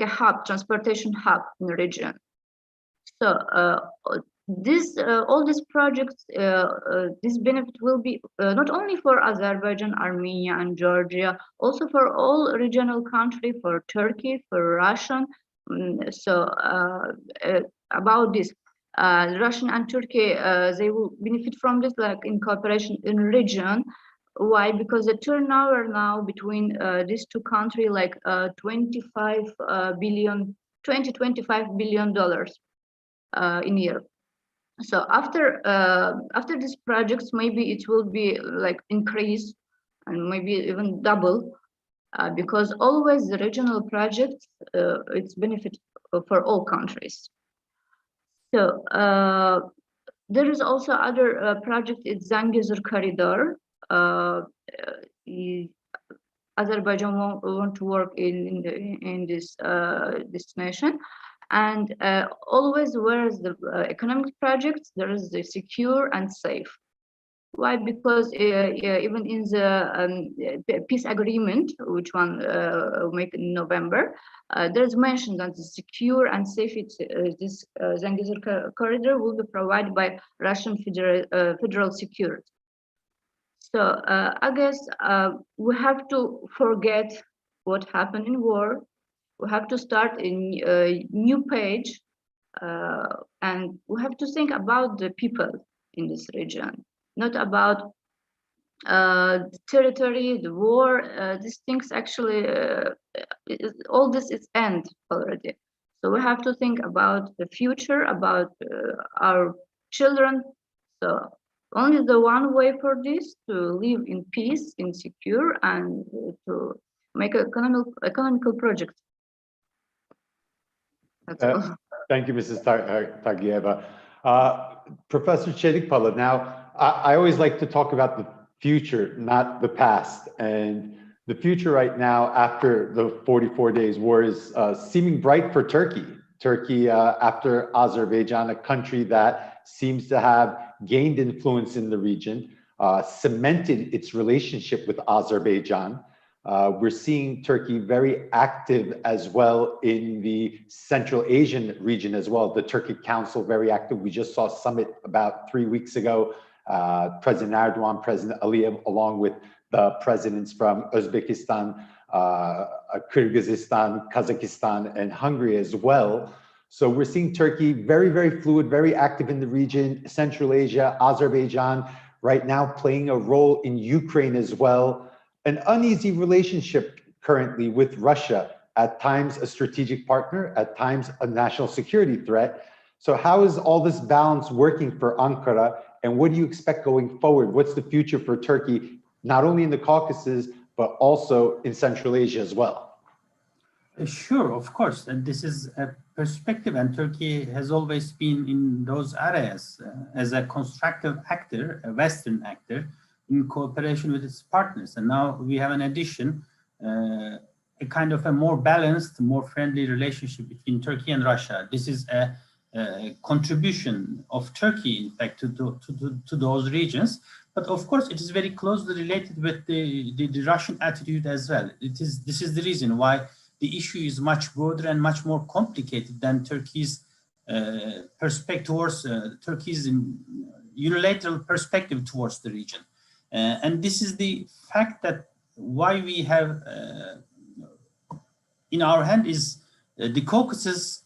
a hub, transportation hub in the region. So all these projects, this benefit will be not only for Azerbaijan, Armenia, and Georgia, also for all regional countries, for Turkey, for Russia. So about this, Russia and Turkey, they will benefit from this, like in cooperation in region. Why? Because the turnover now between these two countries, like $25 billion in a year. So after these projects, maybe it will be like increase and maybe even double, because always the regional projects, it's benefit for all countries. So there is also other project. It's Zangezur corridor. Azerbaijan want to work in this destination, and always where is the economic projects, there is the secure and safe. Why? Because even in the peace agreement, which one make in November, there's mentioned that the secure and safe this Zangezur corridor will be provided by Russian federal security. So I guess we have to forget what happened in war. We have to start a new page, and we have to think about the people in this region, not about the territory, the war. These things actually, all this is end already. So we have to think about the future, about our children. So only the one way for this to live in peace, in secure, and to make economical projects. That's all. Thank you, Mrs. Tagieva. Professor Çelikpala, now I always like to talk about the future, not the past. And the future right now, after the 44 days war, is seeming bright for Turkey. Turkey, after Azerbaijan, a country that seems to have gained influence in the region, cemented its relationship with Azerbaijan. We're seeing Turkey very active as well in the Central Asian region as well. The Turkic Council, very active. We just saw a summit about 3 weeks ago. President Erdogan, President Aliyev, along with the presidents from Uzbekistan, Kyrgyzstan, Kazakhstan, and Hungary as well. So we're seeing Turkey very, very fluid, very active in the region, Central Asia, Azerbaijan, right now playing a role in Ukraine as well. An uneasy relationship currently with Russia, at times a strategic partner, at times a national security threat. So how is all this balance working for Ankara, and what do you expect going forward? What's the future for Turkey, not only in the Caucasus, but also in Central Asia as well? Sure, of course. And this is a perspective, and Turkey has always been in those areas as a constructive actor, a Western actor, in cooperation with its partners. And now we have an addition, a kind of a more balanced, more friendly relationship between Turkey and Russia. This is a contribution of Turkey, in fact, to those regions. But of course, it is very closely related with the Russian attitude as well. This is the reason why the issue is much broader and much more complicated than Turkey's perspective towards Turkey's unilateral perspective towards the region. And this is the fact that why we have in our hand is the Caucasus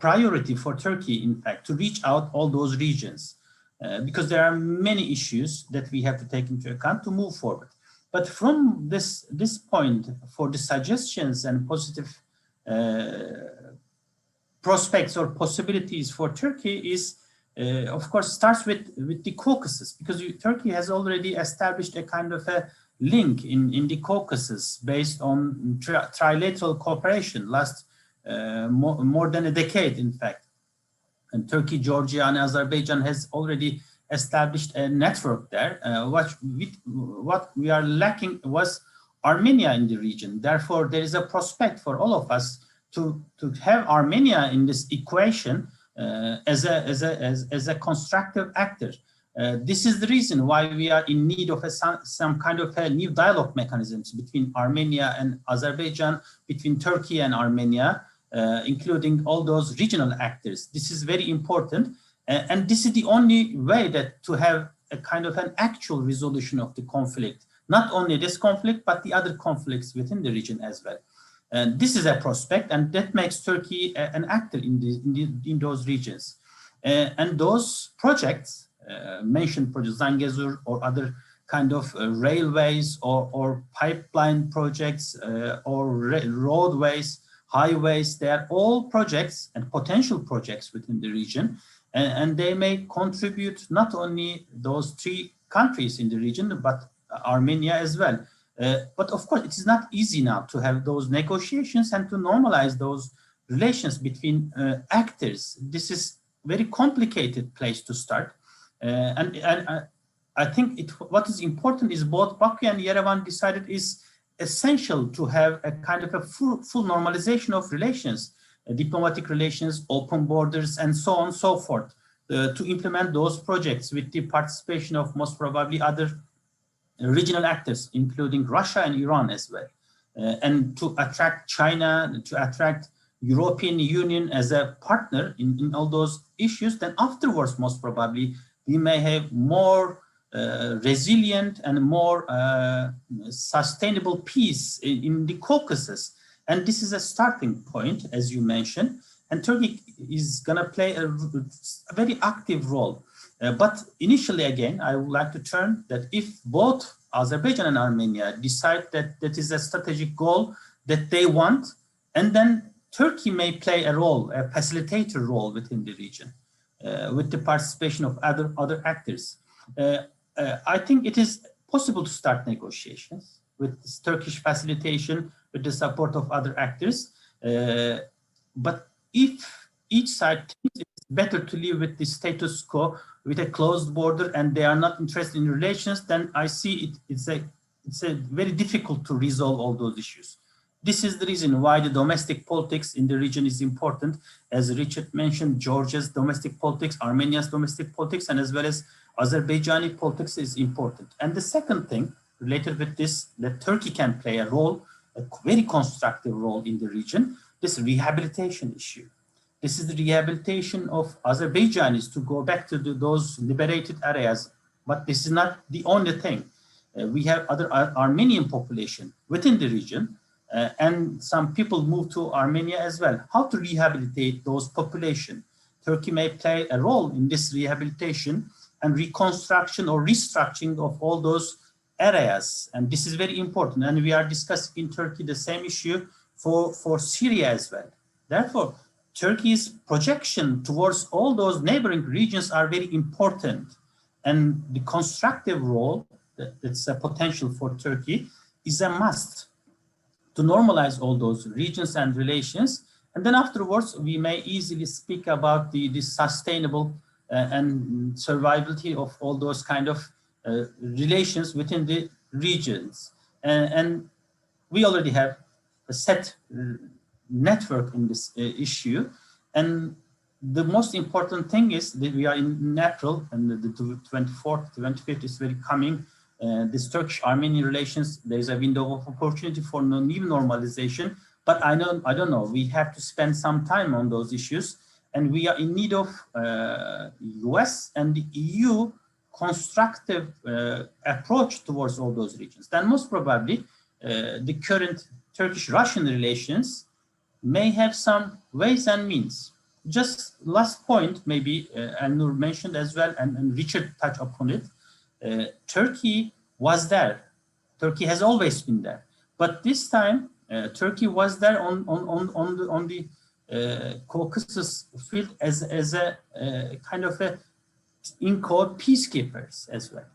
priority for Turkey, in fact, to reach out all those regions, because there are many issues that we have to take into account to move forward. But from this point, for the suggestions and positive prospects or possibilities for Turkey is, of course, starts with the Caucasus, because Turkey has already established a kind of a link in the Caucasus based on trilateral cooperation last more than a decade, in fact. And Turkey, Georgia, and Azerbaijan has already established a network there. What we are lacking was Armenia in the region. Therefore, there is a prospect for all of us to have Armenia in this equation as a constructive actor. This is the reason why we are in need of some kind of a new dialogue mechanisms between Armenia and Azerbaijan, between Turkey and Armenia, including all those regional actors. This is very important. And this is the only way that to have a kind of an actual resolution of the conflict, not only this conflict, but the other conflicts within the region as well. And this is a prospect, and that makes Turkey an actor in those regions. And those projects, mentioned projects, Zangezur or other kind of railways or pipeline projects or roadways, highways, they are all projects and potential projects within the region. And they may contribute not only those three countries in the region, but Armenia as well. But of course, it is not easy now to have those negotiations and to normalize those relations between actors, this is very complicated place to start. And I think what is important is both Baku and Yerevan decided is essential to have a kind of a full normalization of relations, diplomatic relations, open borders, and so on and so forth, to implement those projects with the participation of most probably other regional actors, including Russia and Iran as well, and to attract China, to attract European Union as a partner in all those issues. Then afterwards, most probably, we may have more resilient and more sustainable peace in the Caucasus. And this is a starting point, as you mentioned, and Turkey is going to play a very active role. But initially, again, I would like to turn that if both Azerbaijan and Armenia decide that that is a strategic goal that they want, and then Turkey may play a role, a facilitator role within the region, with the participation of other actors. I think it is possible to start negotiations with this Turkish facilitation, with the support of other actors. But if each side thinks it's better to live with the status quo, with a closed border, and they are not interested in relations, then I see it's a very difficult to resolve all those issues. This is the reason why the domestic politics in the region is important. As Richard mentioned, Georgia's domestic politics, Armenia's domestic politics, and as well as Azerbaijani politics is important. And the second thing related with this, that Turkey can play a role, a very constructive role in the region, this rehabilitation issue. This is the rehabilitation of Azerbaijanis to go back to those liberated areas. But this is not the only thing. We have other Armenian population within the region, and some people move to Armenia as well. How to rehabilitate those population? Turkey may play a role in this rehabilitation and reconstruction or restructuring of all those areas. And this is very important. And we are discussing in Turkey the same issue for Syria as well. Therefore, Turkey's projection towards all those neighboring regions are very important. And the constructive role that's a potential for Turkey is a must to normalize all those regions and relations. And then afterwards, we may easily speak about the sustainable and survivability of all those kind of relations within the regions. And we already have a set network in this issue. And the most important thing is that we are in April, and the 24th, 25th is very coming. This Turkish-Armenian relations, there's a window of opportunity for new normalization. But I don't know, we have to spend some time on those issues. And we are in need of US and the EU constructive approach towards all those regions. Then most probably the current Turkish-Russian relations may have some ways and means. Just last point, maybe Elnur mentioned as well, and Richard touched upon it. Turkey was there. Turkey has always been there. But this time, Turkey was there on the Caucasus field as a kind of a in code peacekeepers as well,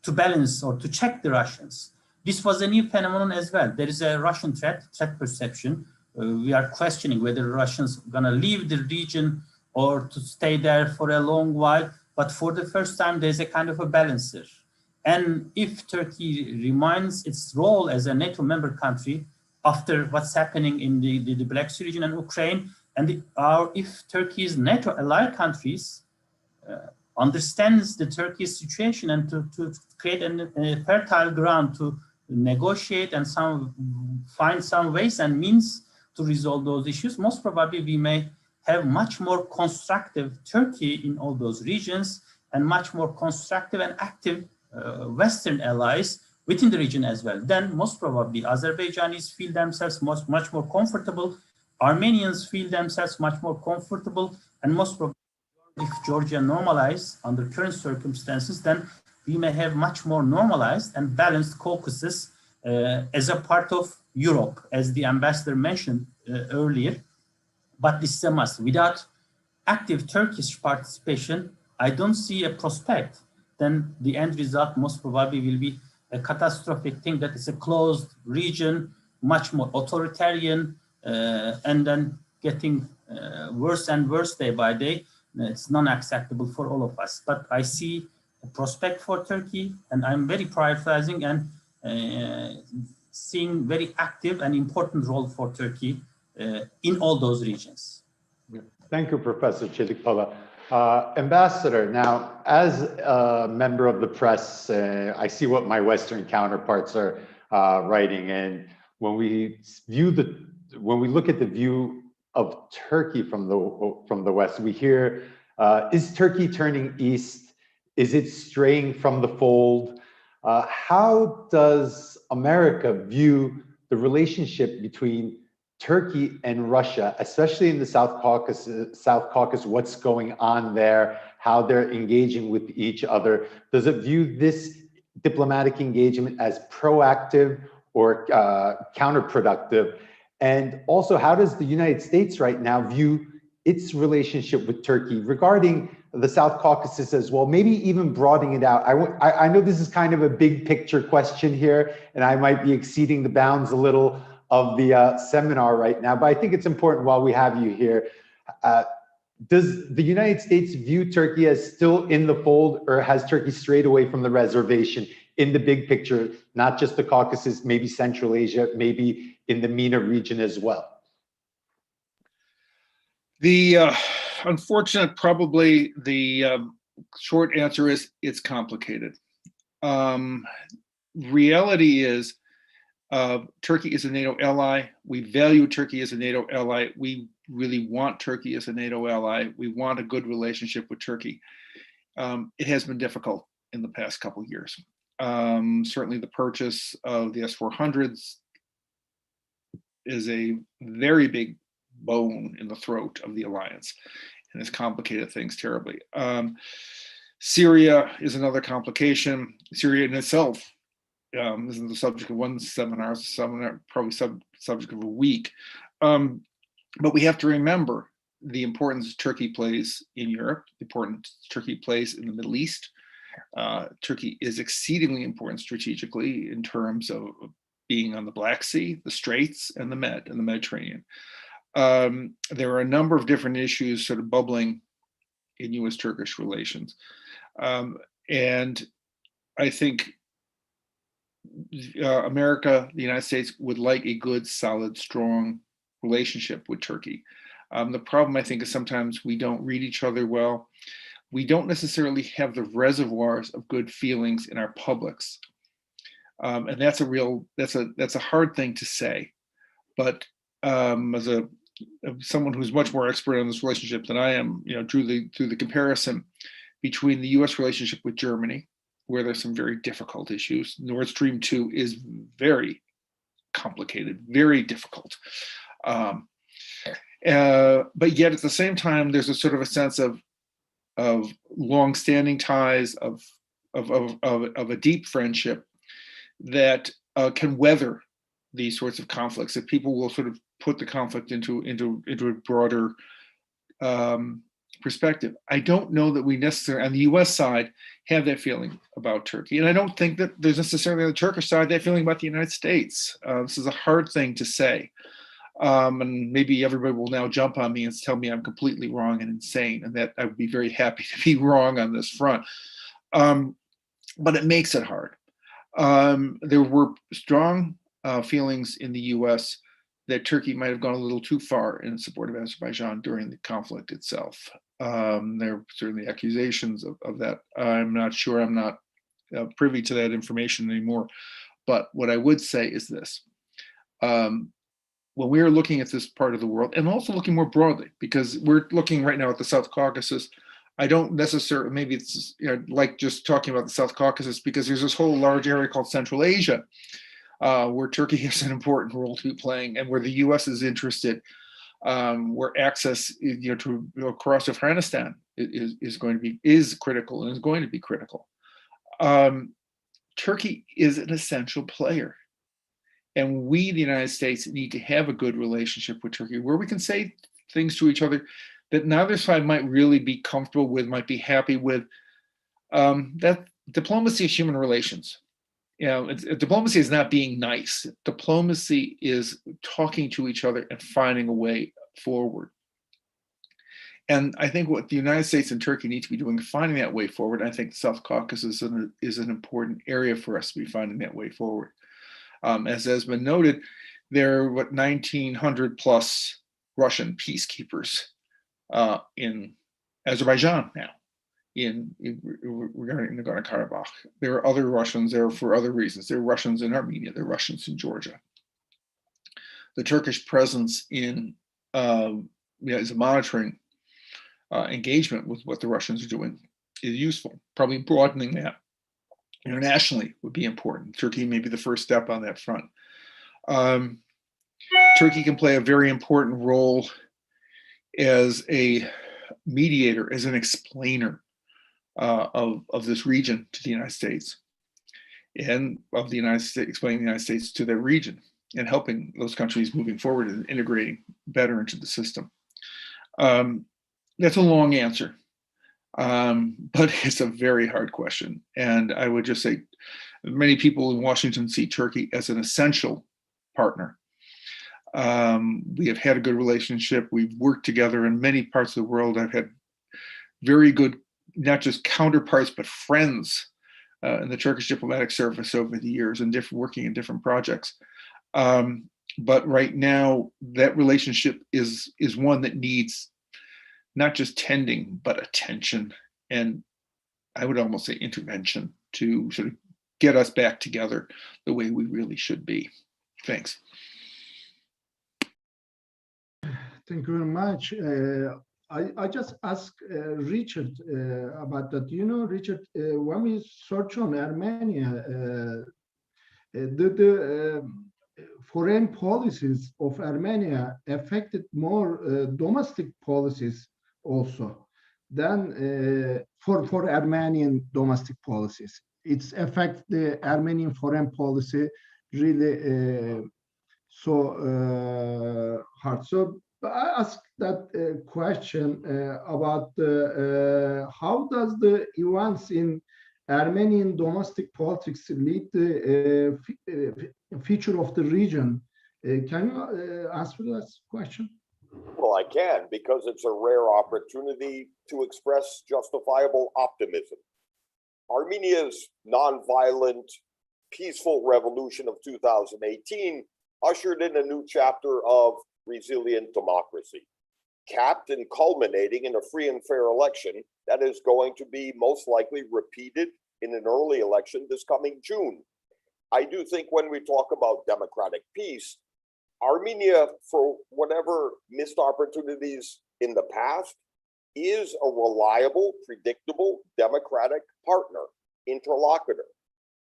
to balance or to check the Russians. This was a new phenomenon as well. There is a Russian threat perception. We are questioning whether Russians are going to leave the region or to stay there for a long while. But for the first time, there's a kind of a balancer. And if Turkey reminds its role as a NATO member country after what's happening in the Black Sea region and Ukraine, and if Turkey's NATO allied countries understands the Turkey's situation and to create a fertile ground to negotiate and find some ways and means to resolve those issues, most probably we may have much more constructive Turkey in all those regions and much more constructive and active Western allies within the region as well. Then most probably Azerbaijanis feel themselves much more comfortable, Armenians feel themselves much more comfortable, and most probably if Georgia normalizes under current circumstances, then we may have much more normalized and balanced Caucasus as a part of Europe, as the ambassador mentioned earlier. But this is a must. Without active Turkish participation, I don't see a prospect. Then the end result most probably will be a catastrophic thing that is a closed region, much more authoritarian, and then getting worse and worse day by day. It's non-acceptable for all of us. But I see a prospect for Turkey, and I'm very prioritizing and seeing very active and important role for Turkey in all those regions. Thank you, Professor Çelikpala. Ambassador, now, as a member of the press, I see what my Western counterparts are writing, and when we look at the view of Turkey from the West, we hear, is Turkey turning east? Is it straying from the fold? How does America view the relationship between Turkey and Russia, especially in the South Caucasus, what's going on there, how they're engaging with each other? Does it view this diplomatic engagement as proactive or counterproductive? And also, how does the United States right now view its relationship with Turkey regarding the South Caucasus as well, maybe even broadening it out? I know this is kind of a big picture question here, and I might be exceeding the bounds a little of the seminar right now, but I think it's important while we have you here. Does the United States view Turkey as still in the fold, or has Turkey strayed away from the reservation in the big picture, not just the Caucasus, maybe Central Asia, maybe in the MENA region as well? The unfortunate, probably the short answer is it's complicated. Reality is Turkey is a NATO ally. We value Turkey as a NATO ally. We really want Turkey as a NATO ally. We want a good relationship with Turkey. It has been difficult in the past couple of years. Certainly the purchase of the S-400s is a very big bone in the throat of the alliance and has complicated things terribly. Syria is another complication. Syria in itself isn't the subject of one seminar, probably subject of a week. But we have to remember the importance Turkey plays in Europe, the importance Turkey plays in the Middle East. Turkey is exceedingly important strategically in terms of being on the Black Sea, the Straits, and the Mediterranean. There are a number of different issues sort of bubbling in US-Turkish relations. And I think America, the United States, would like a good, solid, strong relationship with Turkey. The problem, I think, is sometimes we don't read each other well. We don't necessarily have the reservoirs of good feelings in our publics. And that's a hard thing to say. But as someone who's much more expert on this relationship than I am, through the comparison between the US relationship with Germany, where there's some very difficult issues. Nord Stream 2 is very complicated, very difficult. But yet at the same time, there's a sort of a sense of long-standing ties, of a deep friendship that can weather these sorts of conflicts, that people will sort of put the conflict into a broader perspective. I don't know that we necessarily, on the US side, have that feeling about Turkey. And I don't think that there's necessarily on the Turkish side that feeling about the United States. This is a hard thing to say. And maybe everybody will now jump on me and tell me I'm completely wrong and insane, and that I would be very happy to be wrong on this front. But it makes it hard. There were strong feelings in the US that Turkey might have gone a little too far in support of Azerbaijan during the conflict itself. There are certainly accusations of that. I'm not sure, I'm not privy to that information anymore. But what I would say is this. When we are looking at this part of the world, and also looking more broadly, because we're looking right now at the South Caucasus, I don't necessarily, maybe it's like just talking about the South Caucasus, because there's this whole large area called Central Asia, where Turkey has an important role to be playing, and where the US is interested, where access to across Afghanistan is critical and is going to be critical. Turkey is an essential player. And we, the United States, need to have a good relationship with Turkey, where we can say things to each other that neither side might really be comfortable with, might be happy with. That diplomacy is human relations. Diplomacy is not being nice. Diplomacy is talking to each other and finding a way forward. And I think what the United States and Turkey need to be doing, finding that way forward. I think South Caucasus is an important area for us to be finding that way forward. As has been noted, there are 1,900 plus Russian peacekeepers in Azerbaijan now, regarding Nagorno-Karabakh. There are other Russians there for other reasons. There are Russians in Armenia. There are Russians in Georgia. The Turkish presence in is a monitoring engagement with what the Russians are doing is useful. Probably broadening that internationally would be important. Turkey may be the first step on that front. Turkey can play a very important role as a mediator, as an explainer of this region to the United States, and of the United States, explaining the United States to their region, and helping those countries moving forward and integrating better into the system. That's a long answer, but it's a very hard question. And I would just say many people in Washington see Turkey as an essential partner. We have had a good relationship. We've worked together in many parts of the world. I've had very good, not just counterparts, but friends in the Turkish diplomatic service over the years and working in different projects. But right now, that relationship is one that needs not just tending, but attention, and I would almost say intervention to sort of get us back together the way we really should be. Thanks. Thank you very much. I just asked Richard about that. You know, Richard, when we search on Armenia, the foreign policies of Armenia affected more domestic policies also than for Armenian domestic policies. It's affect the Armenian foreign policy really so hard. So I asked that question about how does the events in Armenian domestic politics lead the future of the region? Can you answer that question? Well, I can, because it's a rare opportunity to express justifiable optimism. Armenia's nonviolent, peaceful revolution of 2018 ushered in a new chapter of resilient democracy, capped and culminating in a free and fair election that is going to be most likely repeated in an early election this coming June. I do think when we talk about democratic peace, Armenia, for whatever missed opportunities in the past, is a reliable, predictable, democratic partner, interlocutor.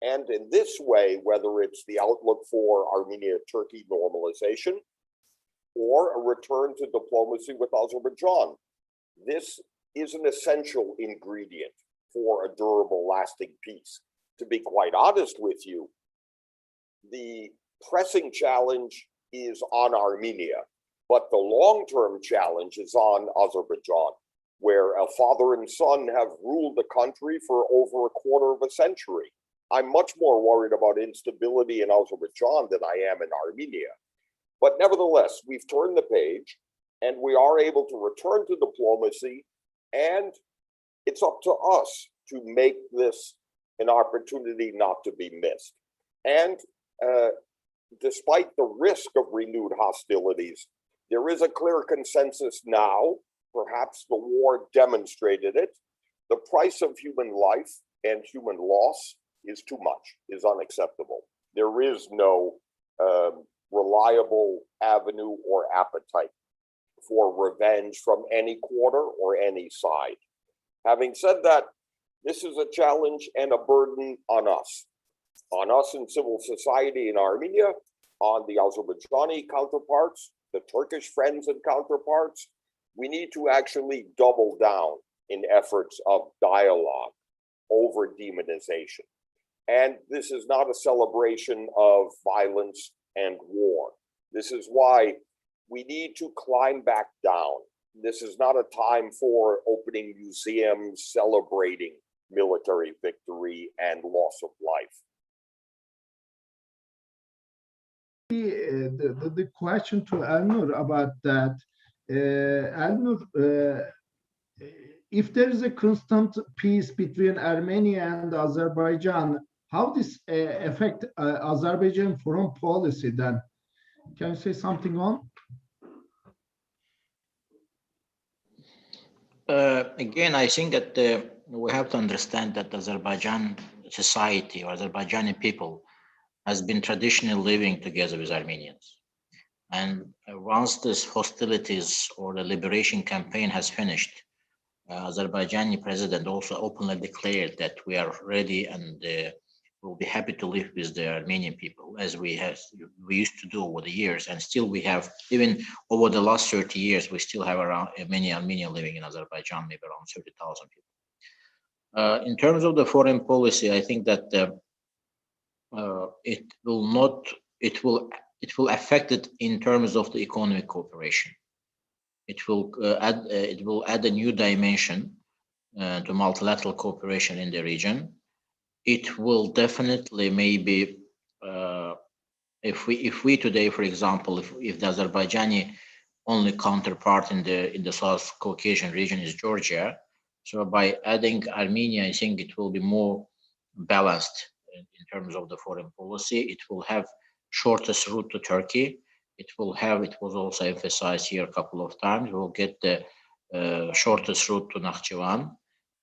And in this way, whether it's the outlook for Armenia-Turkey normalization or a return to diplomacy with Azerbaijan, this is an essential ingredient for a durable, lasting peace. To be quite honest with you, the pressing challenge is on Armenia, but the long-term challenge is on Azerbaijan, where a father and son have ruled the country for over a quarter of a century. I'm much more worried about instability in Azerbaijan than I am in Armenia. But nevertheless, we've turned the page and we are able to return to diplomacy, and it's up to us to make this an opportunity not to be missed. And despite the risk of renewed hostilities, there is a clear consensus now, perhaps the war demonstrated it. The price of human life and human loss is too much, is unacceptable. There is no reliable avenue or appetite for revenge from any quarter or any side. Having said that, this is a challenge and a burden on us in civil society in Armenia, on the Azerbaijani counterparts, the Turkish friends and counterparts. We need to actually double down in efforts of dialogue over demonization. And this is not a celebration of violence and war. This is why we need to climb back down. This is not a time for opening museums celebrating military victory and loss of life. The question to Elnur about that, Elnur, if there is a constant peace between Armenia and Azerbaijan, how this affect Azerbaijan foreign policy then? Can you say something on? Again, I think that we have to understand that Azerbaijan society or Azerbaijani people has been traditionally living together with Armenians. And once this hostilities or the liberation campaign has finished, Azerbaijani president also openly declared that we are ready and will be happy to live with the Armenian people as we used to do over the years. And still we have, even over the last 30 years, we still have around many Armenians living in Azerbaijan, maybe around 30,000 people. In terms of the foreign policy, I think that it will affect it in terms of the economic cooperation. It will add a new dimension to multilateral cooperation in the region. It will definitely maybe, if we today, for example, if the Azerbaijani only counterpart in the South Caucasian region is Georgia, so by adding Armenia, I think it will be more balanced in terms of the foreign policy. It will have shortest route to Turkey. It was also emphasized here a couple of times. We'll get the shortest route to Nakhchivan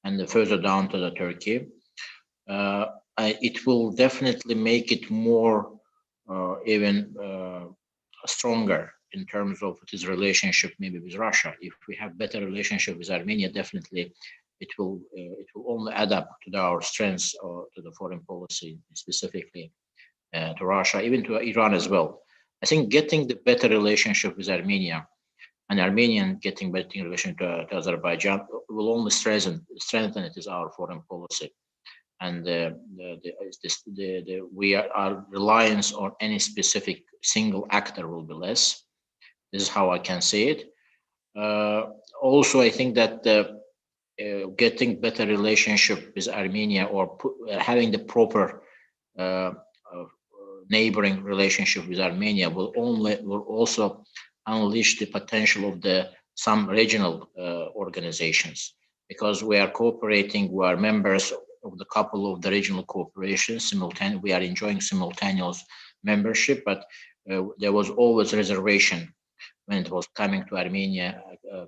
and further down to the Turkey. It will definitely make it more even stronger in terms of its relationship maybe with Russia. If we have better relationship with Armenia, definitely it will only add up to our strengths or to the foreign policy, specifically to Russia, even to Iran as well. I think getting the better relationship with Armenia and Armenian getting better relation to Azerbaijan will only strengthen it as our foreign policy. And our reliance on any specific single actor will be less. This is how I can say it. Also, I think that getting better relationship with Armenia or having the proper neighboring relationship with Armenia will also unleash the potential of some regional organizations, because we are cooperating, we are members of the couple of the regional corporations. We are enjoying simultaneous membership, but there was always reservation when it was coming to Armenia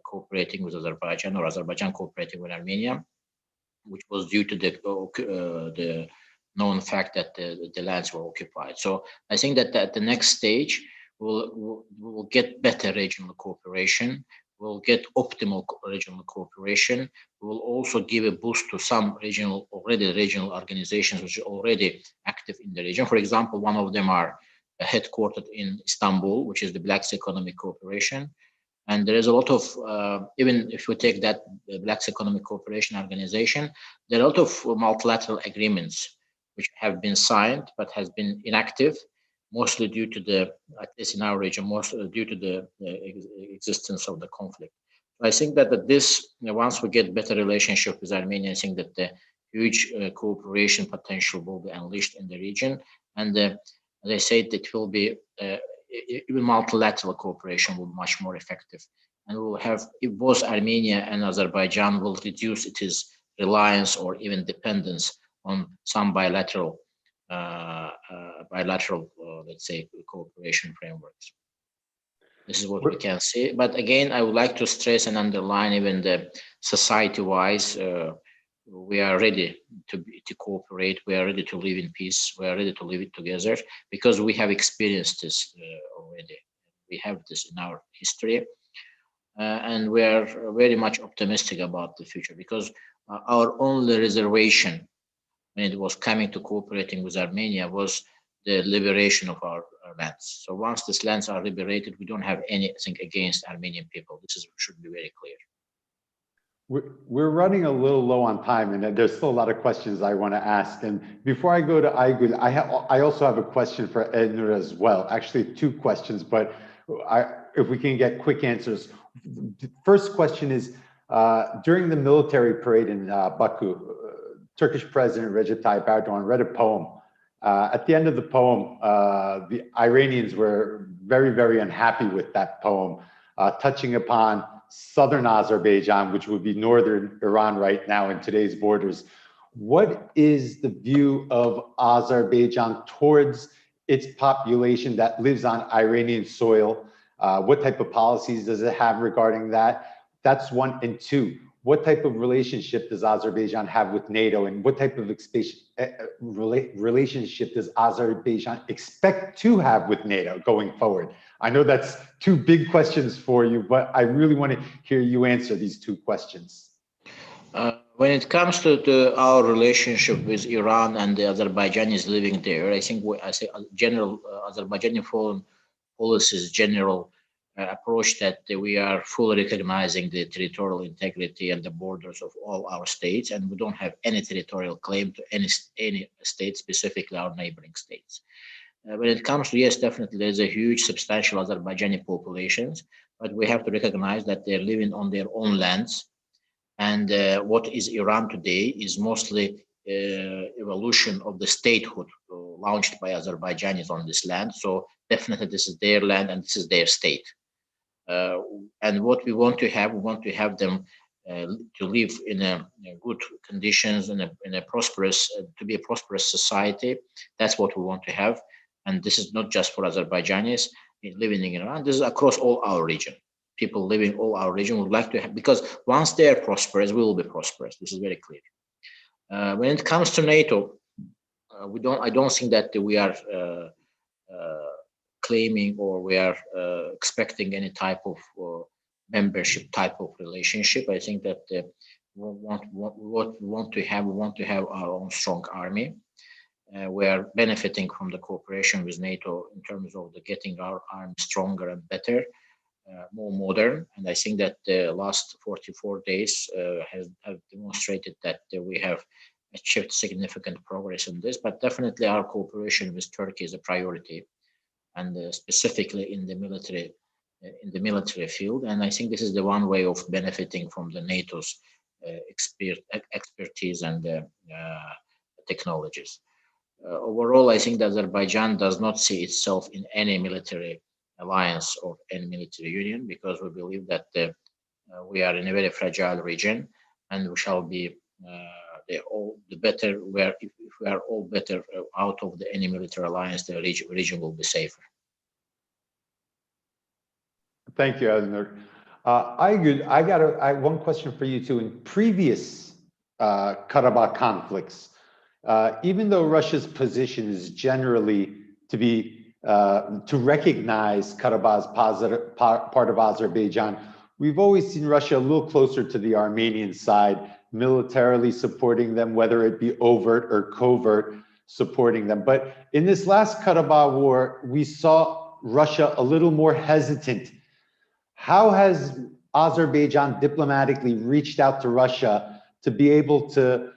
cooperating with Azerbaijan or Azerbaijan cooperating with Armenia, which was due to the known fact that the lands were occupied. So I think that at the next stage, we'll get better regional cooperation. We'll get optimal regional cooperation. We will also give a boost to some regional organizations which are already active in the region. For example, one of them are headquartered in Istanbul, which is the Black Sea Economic Cooperation. And there is a lot of, even if we take that Black Sea Economic Cooperation organization, there are a lot of multilateral agreements which have been signed but has been inactive, mostly due to at least in our region, mostly due to the existence of the conflict. I think that once we get better relationship with Armenia, I think that the huge cooperation potential will be unleashed in the region. And as I said, it will be, even multilateral cooperation will be much more effective. And we will have, if both Armenia and Azerbaijan will reduce its reliance or even dependence on some bilateral, let's say, cooperation frameworks. This is what we can say. But again, I would like to stress and underline, even the society-wise, we are ready to cooperate. We are ready to live in peace. We are ready to live it together because we have experienced this already. We have this in our history. And we are very much optimistic about the future, because our only reservation when it was coming to cooperating with Armenia was the liberation of our lands. So once these lands are liberated, we don't have anything against Armenian people. This should be very clear. We're running a little low on time, and there's still a lot of questions I want to ask. And before I go to Aygül, I also have a question for Elnur as well. Actually, two questions, but if we can get quick answers. The first question is, during the military parade in Baku, Turkish President Recep Tayyip Erdogan read a poem. At the end of the poem, the Iranians were very, very unhappy with that poem. touching upon southern Azerbaijan, which would be northern Iran right now in today's borders. What is the view of Azerbaijan towards its population that lives on Iranian soil? What type of policies does it have regarding that? That's one. And two, what type of relationship does Azerbaijan have with NATO, and what type of relationship does Azerbaijan expect to have with NATO going forward? I know that's two big questions for you, but I really want to hear you answer these two questions. When it comes to our relationship with Iran and the Azerbaijanis living there, I think I say general Azerbaijani foreign policy's general approach that we are fully recognizing the territorial integrity and the borders of all our states, and we don't have any territorial claim to any state, specifically our neighboring states. When it comes to, yes, definitely there's a huge, substantial Azerbaijani populations, but we have to recognize that they're living on their own lands. And what is Iran today is mostly evolution of the statehood launched by Azerbaijanis on this land. So definitely this is their land and this is their state. And what we want to have them to live in a good conditions, in a prosperous, to be a prosperous society. That's what we want to have. And this is not just for Azerbaijanis living in Iran. This is across all our region. People living all our region would like to have, because once they are prosperous, we will be prosperous. This is very clear. When it comes to NATO, I don't think that we are claiming or we are expecting any type of membership type of relationship. I think that what we want to have our own strong army. We are benefiting from the cooperation with NATO in terms of getting our army stronger and better. More modern, and I think that the last 44 days have demonstrated that we have achieved significant progress in this. But definitely, our cooperation with Turkey is a priority, and specifically in the military field. And I think this is the one way of benefiting from the NATO's expertise and technologies. Overall, I think that Azerbaijan does not see itself in any military alliance or any military union, because we believe that we are in a very fragile region, and we shall be the better. If we are all better out of any military alliance, the region will be safer. Thank you, Aznur. I got one question for you too. In previous Karabakh conflicts, even though Russia's position is generally to recognize Karabakh as part of Azerbaijan, we've always seen Russia a little closer to the Armenian side, militarily supporting them, whether it be overt or covert supporting them. But in this last Karabakh war, we saw Russia a little more hesitant. How has Azerbaijan diplomatically reached out to Russia to be able to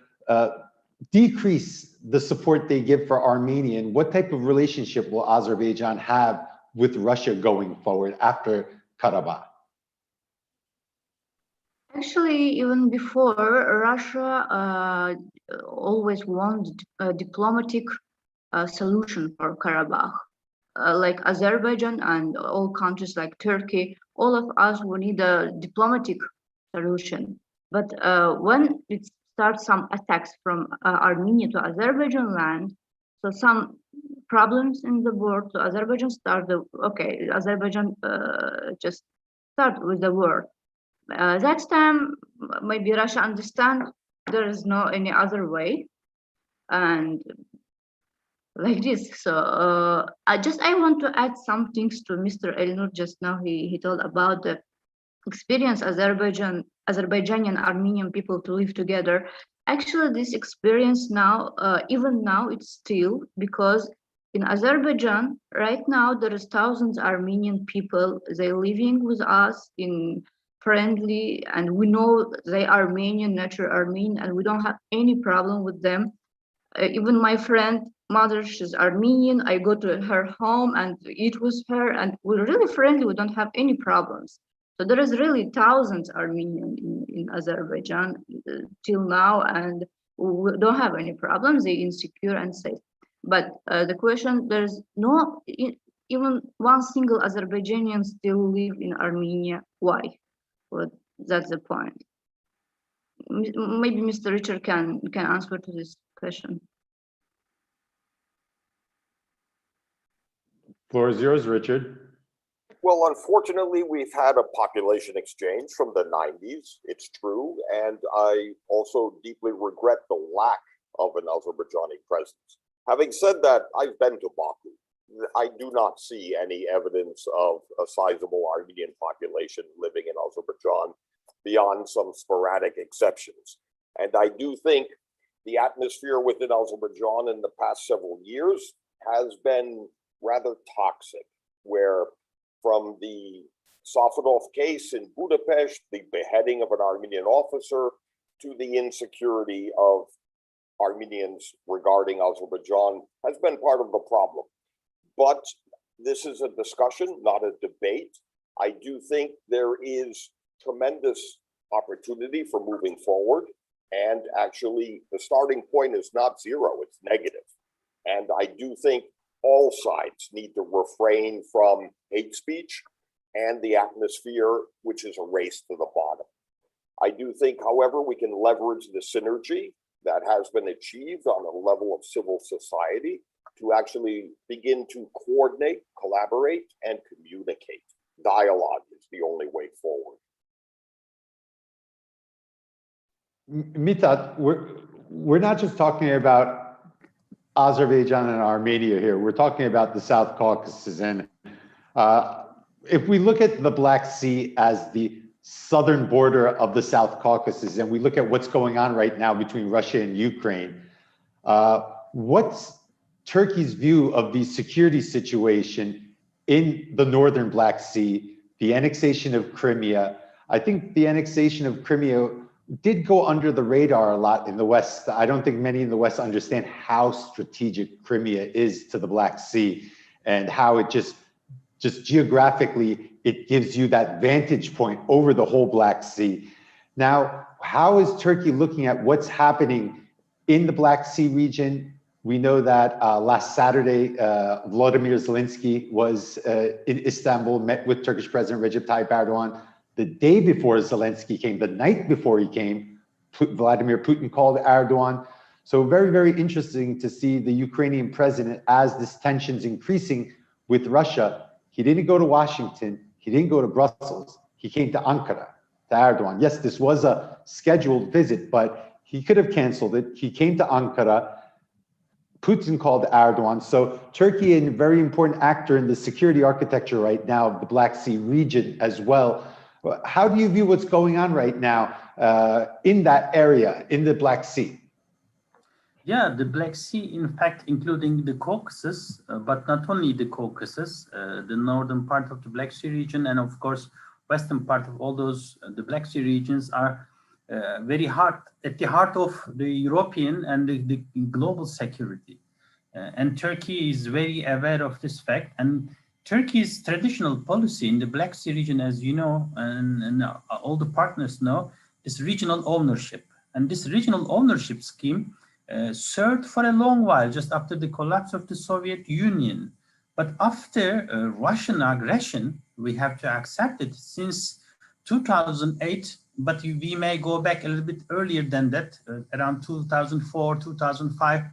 decrease the support they give for Armenia? And what type of relationship will Azerbaijan have with Russia going forward after Karabakh? Actually, even before, Russia always wanted a diplomatic solution for Karabakh. Like Azerbaijan and all countries like Turkey, all of us, we need a diplomatic solution. But when it starts some attacks from Armenia to Azerbaijan land, so some problems in the war to Azerbaijan Azerbaijan just start with the war. That time, maybe Russia understand there is no any other way, and like this. So I want to add some things to Mr. Elnur just now. He told about the experience Azerbaijani and Armenian people to live together. Actually, this experience now, even now, it's still, because in Azerbaijan right now there is thousands Armenian people. They living with us in friendly, and we know they are Armenian, natural Armenian, and we don't have any problem with them. Even my friend mother, she's Armenian. I go to her home and eat with her, and we're really friendly. We don't have any problems. So there is really thousands Armenian in Azerbaijan till now, and we don't have any problems. They're insecure and safe. But the question, there's no even one single Azerbaijanian still live in Armenia. Why? Well, that's the point. Maybe Mr. Richard can answer to this question. Floor is yours, Richard. Well, unfortunately, we've had a population exchange from the 90s, it's true, and I also deeply regret the lack of an Azerbaijani presence. Having said that, I've been to Baku. I do not see any evidence of a sizable Armenian population living in Azerbaijan beyond some sporadic exceptions. And I do think the atmosphere within Azerbaijan in the past several years has been rather toxic, where from the Safanov case in Budapest, the beheading of an Armenian officer, to the insecurity of Armenians regarding Azerbaijan has been part of the problem. But this is a discussion, not a debate. I do think there is tremendous opportunity for moving forward. And actually, the starting point is not zero, it's negative. And I do think all sides need to refrain from hate speech and the atmosphere, which is a race to the bottom. I do think, however, we can leverage the synergy that has been achieved on a level of civil society to actually begin to coordinate, collaborate, and communicate. Dialogue is the only way forward. Mithat, we're not just talking about Azerbaijan and Armenia here. We're talking about the South Caucasus. And if we look at the Black Sea as the southern border of the South Caucasus, and we look at what's going on right now between Russia and Ukraine, what's Turkey's view of the security situation in the northern Black Sea, the annexation of Crimea? I think the annexation of Crimea did go under the radar a lot in the West. I don't think many in the West understand how strategic Crimea is to the Black Sea and how it just geographically, it gives you that vantage point over the whole Black Sea. Now, how is Turkey looking at what's happening in the Black Sea region? We know that last Saturday, Volodymyr Zelensky was in Istanbul, met with Turkish President Recep Tayyip Erdogan. The day before Zelensky came, the night before he came, Vladimir Putin called Erdogan. So very, very interesting to see the Ukrainian president, as this tension's increasing with Russia, he didn't go to Washington, he didn't go to Brussels, he came to Ankara, to Erdogan. Yes, this was a scheduled visit, but he could have canceled it. He came to Ankara. Putin called Erdogan. So Turkey, a very important actor in the security architecture right now of the Black Sea region as well. How do you view what's going on right now in that area, in the Black Sea? Yeah, the Black Sea, in fact, including the Caucasus, but not only the Caucasus, the northern part of the Black Sea region, and of course, western part of all those, the Black Sea regions are very hard, at the heart of the European and the global security. And Turkey is very aware of this fact. And Turkey's traditional policy in the Black Sea region, as you know, and all the partners know, is regional ownership. And this regional ownership scheme served for a long while, just after the collapse of the Soviet Union. But after Russian aggression, we have to accept it since 2008, but we may go back a little bit earlier than that, around 2004, 2005,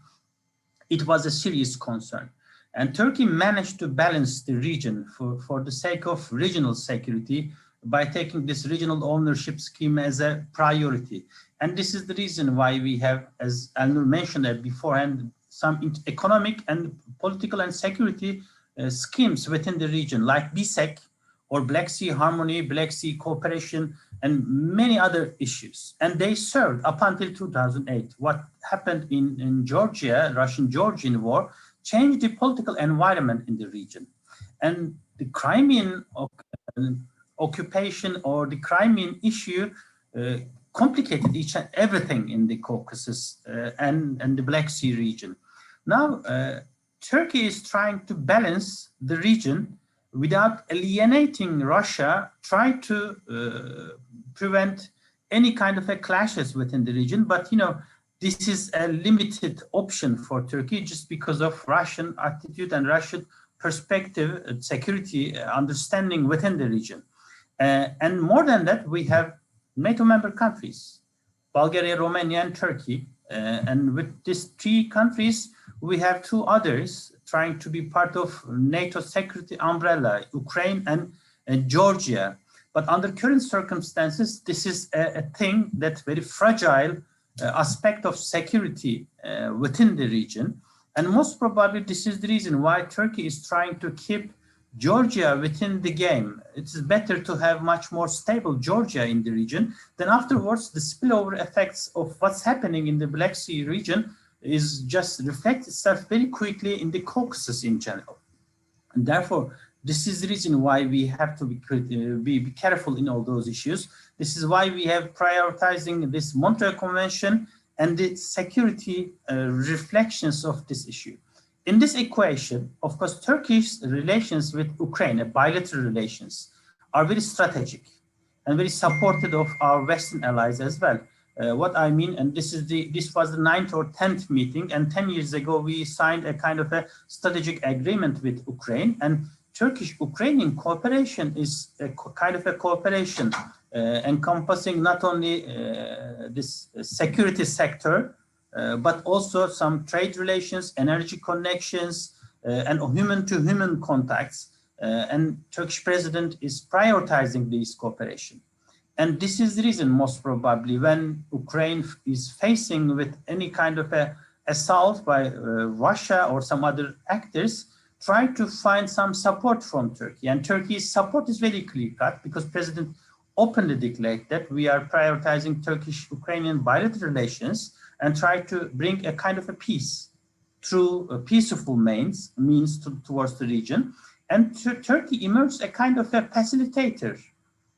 it was a serious concern. And Turkey managed to balance the region for the sake of regional security by taking this regional ownership scheme as a priority. And this is the reason why we have, as Elnur mentioned beforehand, some economic and political and security schemes within the region, like BSEC or Black Sea Harmony, Black Sea Cooperation, and many other issues. And they served up until 2008. What happened in Georgia, Russian-Georgian war, changed the political environment in the region. And the Crimean occupation or the Crimean issue complicated each and everything in the Caucasus and the Black Sea region. Now, Turkey is trying to balance the region without alienating Russia, try to prevent any kind of clashes within the region. But, you know, this is a limited option for Turkey just because of Russian attitude and Russian perspective, security understanding within the region. And more than that, we have NATO member countries, Bulgaria, Romania, and Turkey. And with these 3 countries, we have 2 others trying to be part of NATO security umbrella, Ukraine and Georgia. But under current circumstances, this is a thing that's very fragile aspect of security within the region. And most probably this is the reason why Turkey is trying to keep Georgia within the game. It's better to have much more stable Georgia in the region. Then afterwards, the spillover effects of what's happening in the Black Sea region is just reflect itself very quickly in the Caucasus in general. And therefore, this is the reason why we have to be careful in all those issues. This is why we have prioritizing this Montreal Convention and the security reflections of this issue. In this equation, of course, Turkey's relations with Ukraine, bilateral relations, are very strategic and very supported of our Western allies as well. What I mean, and this was the 9th or 10th meeting, and 10 years ago we signed a kind of a strategic agreement with Ukraine, and Turkish-Ukrainian cooperation is a kind of a cooperation encompassing not only this security sector, but also some trade relations, energy connections, and human-to-human contacts. And Turkish president is prioritizing this cooperation. And this is the reason, most probably, when Ukraine is facing with any kind of a assault by Russia or some other actors, try to find some support from Turkey. And Turkey's support is very clear-cut because President openly declared that we are prioritizing Turkish-Ukrainian bilateral relations and try to bring a kind of a peace through peaceful means towards the region. And Turkey emerged a kind of a facilitator.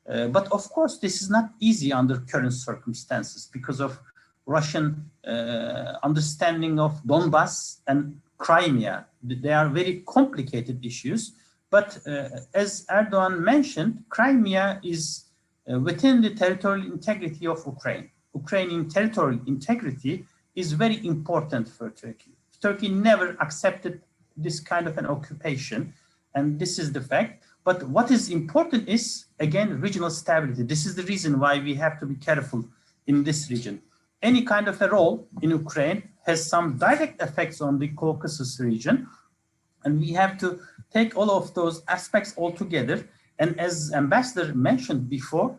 But of course, this is not easy under current circumstances because of Russian understanding of Donbass and Crimea. They are very complicated issues. But as Erdogan mentioned, Crimea is within the territorial integrity of Ukraine. Ukrainian territorial integrity is very important for Turkey. Turkey never accepted this kind of an occupation, and this is the fact. But what is important is, again, regional stability. This is the reason why we have to be careful in this region. Any kind of a role in Ukraine has some direct effects on the Caucasus region, and we have to take all of those aspects all together. And as Ambassador mentioned before,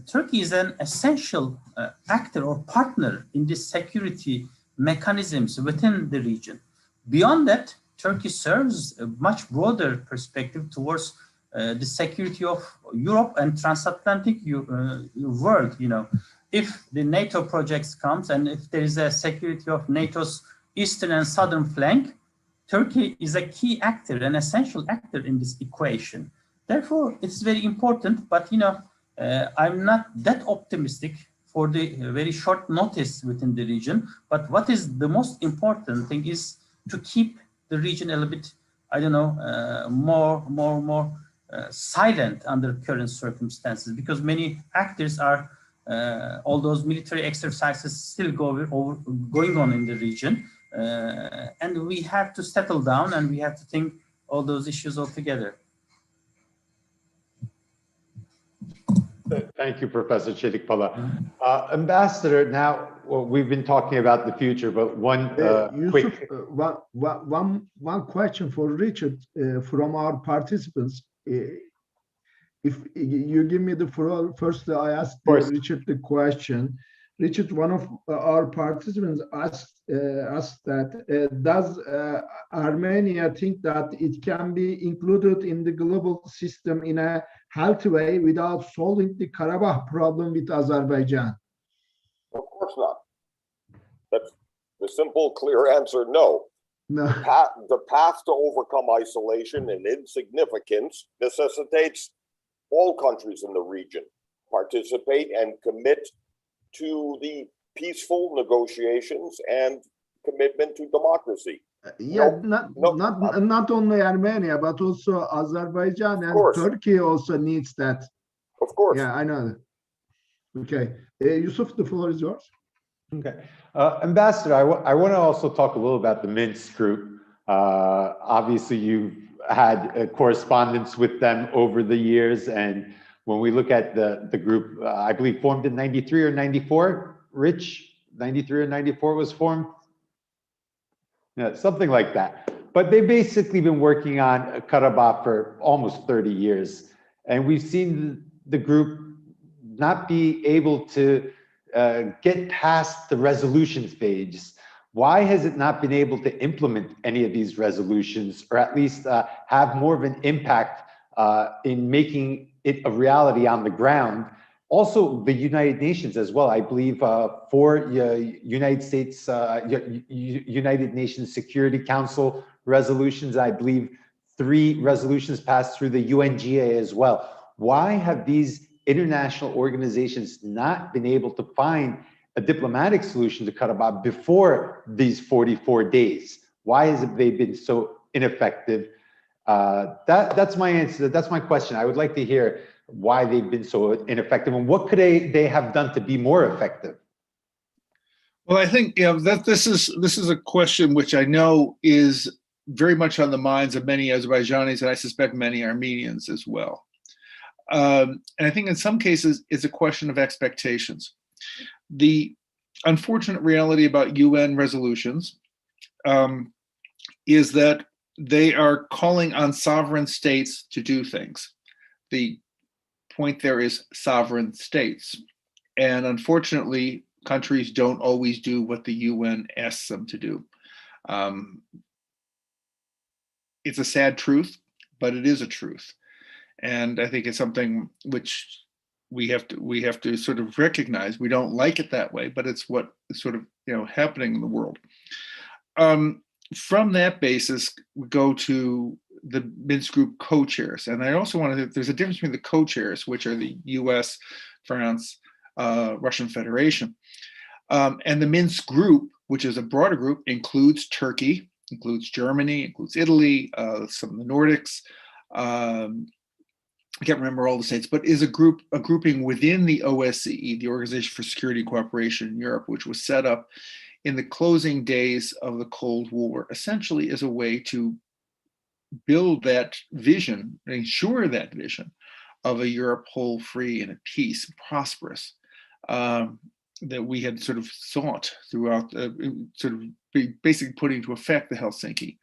Turkey is an essential actor or partner in the security mechanisms within the region. Beyond that, Turkey serves a much broader perspective towards the security of Europe and transatlantic world. You know, if the NATO projects comes and if there is a security of NATO's eastern and southern flank, Turkey is a key actor, an essential actor in this equation. Therefore, it's very important, but I'm not that optimistic for the very short notice within the region. But what is the most important thing is to keep the region a little bit, more silent under current circumstances, because many actors are, all those military exercises still going on in the region. And we have to settle down and we have to think all those issues all together. Thank you, Professor Çelikpala. Ambassador, now we've been talking about the future, but one quick... one question for Richard from our participants. If you give me the floor, first I asked Richard the question. Richard, one of our participants asked that, does Armenia think that it can be included in the global system in a healthy way without solving the Karabakh problem with Azerbaijan? Of course not. That's the simple, clear answer, no. No. The path to overcome isolation and insignificance necessitates all countries in the region participate and commit to the peaceful negotiations and commitment to democracy. Not only Armenia, but also Azerbaijan and Turkey also needs that. Of course. Yeah, I know. Okay. Yusuf, the floor is yours. Okay. Ambassador, I want to also talk a little about the Minsk group. Obviously, you've had correspondence with them over the years. And when we look at the group, I believe formed in 93 or 94, Rich, 93 or 94 was formed? Yeah, something like that. But they've basically been working on Karabakh for almost 30 years. And we've seen the group not be able to get past the resolutions phase. Why has it not been able to implement any of these resolutions, or at least have more of an impact in making it a reality on the ground? Also, the United Nations as well. I believe 4 United States, United Nations Security Council resolutions. I believe 3 resolutions passed through the UNGA as well. Why have these international organizations not been able to find a diplomatic solution to Karabakh before these 44 days? Why has they been so ineffective? That's my answer. That's my question. I would like to hear why they've been so ineffective and what could they have done to be more effective? Well, I think that this is a question which I know is very much on the minds of many Azerbaijanis, and I suspect many Armenians as well. And I think in some cases it's a question of expectations. The unfortunate reality about UN resolutions is that they are calling on sovereign states to do things. The point there is sovereign states. And unfortunately, countries don't always do what the UN asks them to do. It's a sad truth, but it is a truth. And I think it's something which we have to sort of recognize. We don't like it that way, but it's what is sort of happening in the world. From that basis, we go to the Minsk Group co-chairs. And I also want to, there's a difference between the co-chairs, which are the US, France, Russian Federation. And the Minsk Group, which is a broader group, includes Turkey, includes Germany, includes Italy, some of the Nordics. I can't remember all the states, but is a grouping within the OSCE, the Organization for Security and Cooperation in Europe, which was set up in the closing days of the Cold War, essentially as a way to build that vision, ensure that vision of a Europe whole, free, and at peace, prosperous, that we had sort of sought throughout, sort of basically putting into effect the Helsinki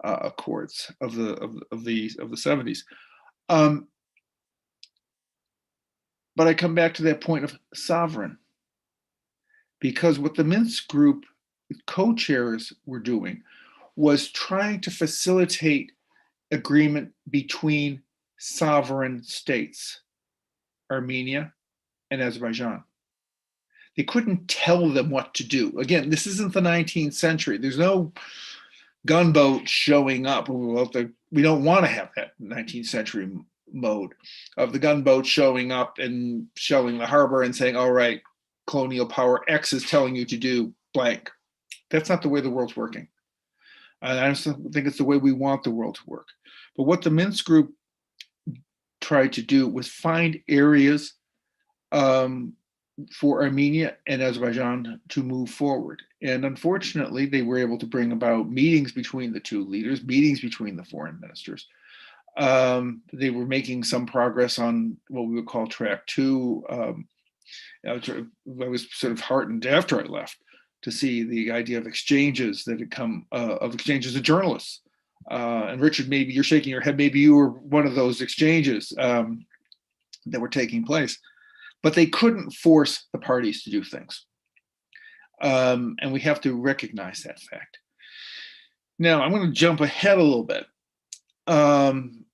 Accords of the 70s. But I come back to that point of sovereign, because what the Minsk Group co-chairs were doing was trying to facilitate agreement between sovereign states, Armenia and Azerbaijan. They couldn't tell them what to do. Again, this isn't the 19th century. There's no gunboat showing up. We don't want to have that 19th century mode of the gunboat showing up and shelling the harbor and saying, all right, colonial power X is telling you to do blank. That's not the way the world's working. And I don't think it's the way we want the world to work. But what the Minsk Group tried to do was find areas for Armenia and Azerbaijan to move forward. And unfortunately, they were able to bring about meetings between the two leaders, meetings between the foreign ministers. They were making some progress on what we would call track 2. I was sort of heartened after I left to see the idea of exchanges that had come, of exchanges of journalists. And Richard, maybe you're shaking your head, maybe you were one of those exchanges that were taking place. But they couldn't force the parties to do things. And we have to recognize that fact. Now, I'm going to jump ahead a little bit. I'm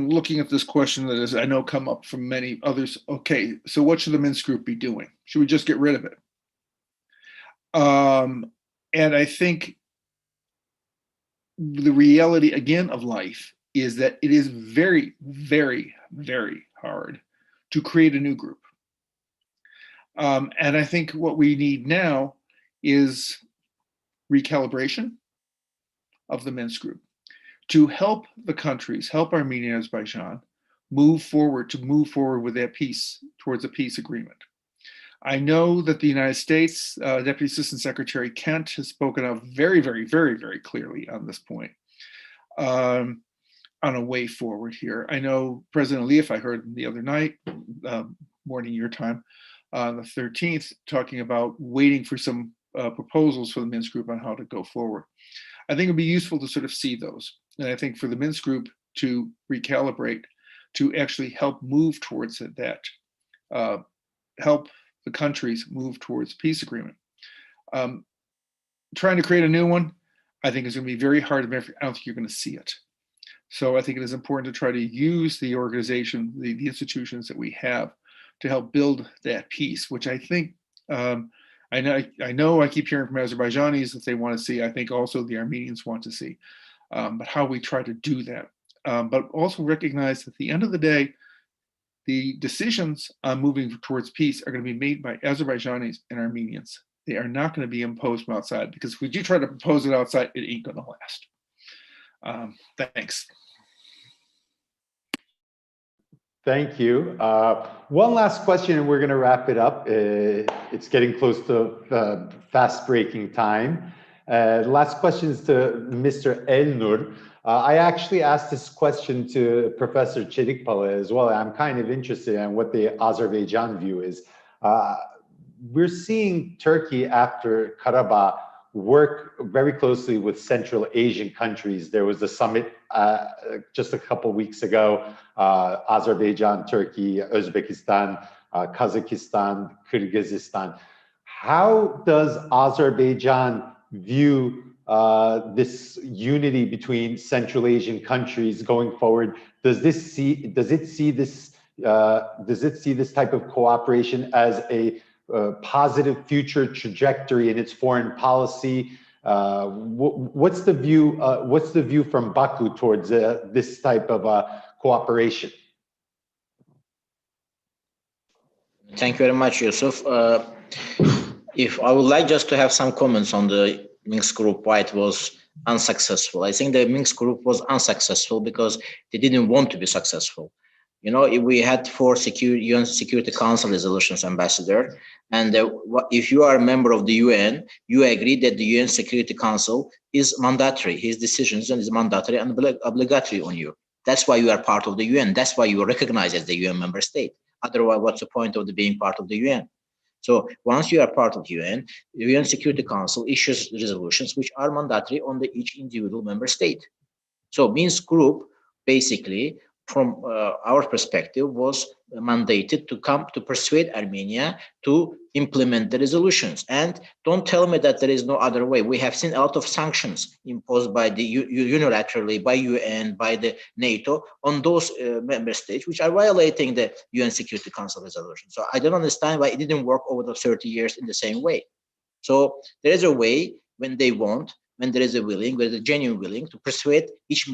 looking at this question that is, I know, come up from many others. Okay, so what should the Minsk Group be doing? Should we just get rid of it? And I think the reality, again, of life is that it is very, very, very hard to create a new group. And I think what we need now is recalibration of the Minsk Group to help the countries, help Armenia and Azerbaijan move forward with that peace, towards a peace agreement. I know that the United States Deputy Assistant Secretary Kent has spoken out very, very, very, very clearly on this point. on a way forward here. I know President Aliyev, I heard the other night, morning your time, on the 13th, talking about waiting for some proposals for the Minsk group on how to go forward. I think it'd be useful to sort of see those. And I think for the Minsk group to recalibrate, to actually help move towards that, help the countries move towards peace agreement. Trying to create a new one, I think is going to be very hard. I don't think you're going to see it. So I think it is important to try to use the organization, the institutions that we have to help build that peace, which I think, I know I keep hearing from Azerbaijanis that they want to see, I think also the Armenians want to see, but how we try to do that. But also recognize that at the end of the day, the decisions on moving towards peace are going to be made by Azerbaijanis and Armenians. They are not going to be imposed from outside, because if we do try to impose it outside, it ain't going to last. Thanks. Thank you. One last question, and we're going to wrap it up. It's getting close to fast breaking time. Last question is to Mr. Elnur. I actually asked this question to Professor Çelikpala as well. I'm kind of interested in what the Azerbaijan view is. We're seeing Turkey after Karabakh work very closely with Central Asian countries. There was a summit just a couple weeks ago, Azerbaijan, Turkey, Uzbekistan, Kazakhstan, Kyrgyzstan. How does Azerbaijan view this unity between Central Asian countries going forward? Does it see this type of cooperation as a positive future trajectory in its foreign policy? What's the view from Baku towards this type of cooperation? Thank you very much, Yusuf. If I would like just to have some comments on the Minsk group, why it was unsuccessful. I think the Minsk group was unsuccessful because they didn't want to be successful. You know, we had 4 UN Security Council resolutions, Ambassador, and if you are a member of the UN, you agree that the UN Security Council is mandatory. His decisions is mandatory and obligatory on you. That's why you are part of the UN. That's why you are recognized as the UN member state. Otherwise, what's the point of being part of the UN? So once you are part of the UN Security Council issues resolutions which are mandatory on each individual member state. So Minsk group basically, from our perspective, was mandated to come to persuade Armenia to implement the resolutions. And don't tell me that there is no other way. We have seen a lot of sanctions imposed by the unilaterally, by UN, by the NATO on those member states which are violating the UN Security Council resolution. So I don't understand why it didn't work over the 30 years in the same way. So there is a way when they want, when there is a willing, there is a genuine willing to persuade each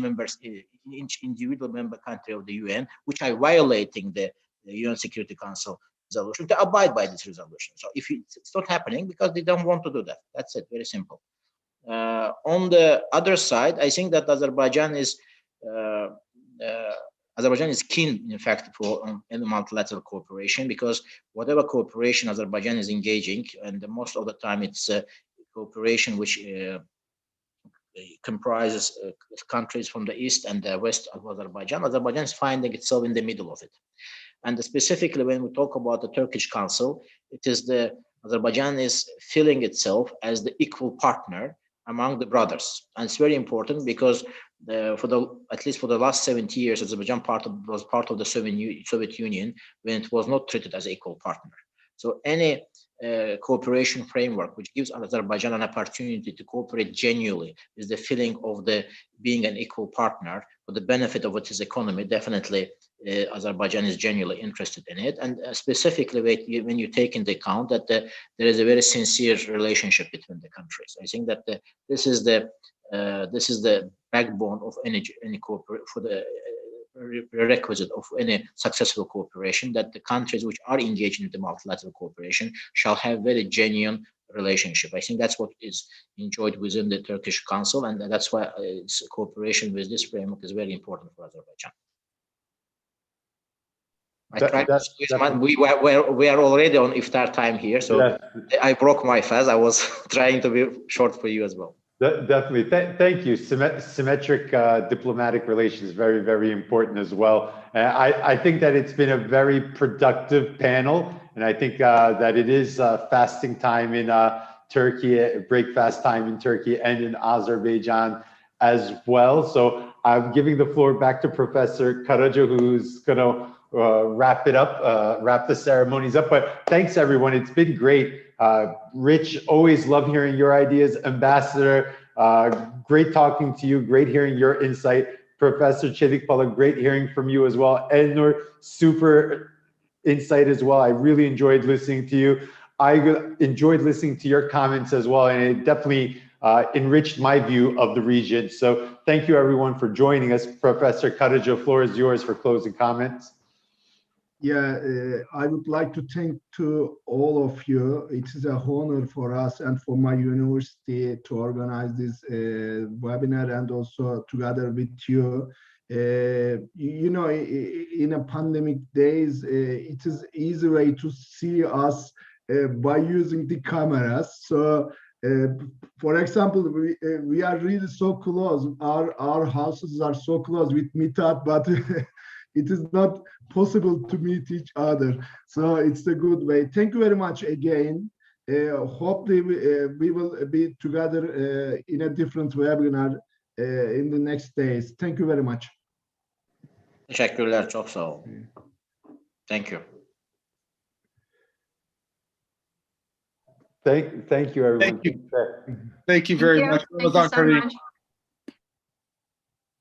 individual member country of the UN, which are violating the UN Security Council resolution, to abide by this resolution. So if it's not happening because they don't want to do that, that's it, very simple. On the other side, I think that Azerbaijan is keen, in fact, for any multilateral cooperation, because whatever cooperation Azerbaijan is engaging, and most of the time it's cooperation which comprises countries from the east and the west of Azerbaijan. Azerbaijan is finding itself in the middle of it. And specifically when we talk about the Turkish Council, it is Azerbaijan is feeling itself as the equal partner among the brothers. And it's very important because at least for the last 70 years, Azerbaijan was part of the Soviet Union when it was not treated as an equal partner. So any cooperation framework which gives Azerbaijan an opportunity to cooperate genuinely with the feeling of being an equal partner for the benefit of its economy, definitely Azerbaijan is genuinely interested in it. And specifically when you take into account that there is a very sincere relationship between the countries. I think that this is the backbone of any cooperation, for the prerequisite of any successful cooperation, that the countries which are engaged in the multilateral cooperation shall have very genuine relationship. I think that's what is enjoyed within the Turkish Council, and that's why its cooperation with this framework is very important for Azerbaijan. We are already on iftar time here, so I broke my fast. I was trying to be short for you as well. Definitely. Thank you. Symmetric diplomatic relations, very, very important as well. I think that it's been a very productive panel, and I think that it is fasting time in Turkey, break fast time in Turkey and in Azerbaijan as well. So I'm giving the floor back to Professor Karaca, who's going to wrap it up, wrap the ceremonies up. But thanks, everyone. It's been great. Rich, always love hearing your ideas. Ambassador, great talking to you. Great hearing your insight. Professor Çelikpala, great hearing from you as well. Elnur, super insight as well. I really enjoyed listening to you. I enjoyed listening to your comments as well, and it definitely enriched my view of the region. So thank you, everyone, for joining us. Professor Karaca, floor is yours for closing comments. Yeah, I would like to thank to all of you. It is a honor for us and for my university to organize this webinar, and also together with you. You know, in a pandemic days, it is easy way to see us by using the cameras. So, for example, we are really so close. Our houses are so close with Mithat, but it is not possible to meet each other. So it's a good way. Thank you very much again. Hopefully we will be together in a different webinar in the next days. Thank you very much. Teşekkürler, çok sağ ol. Thank you. Thank you, everyone. Thank you. Thank you very much. Thank you so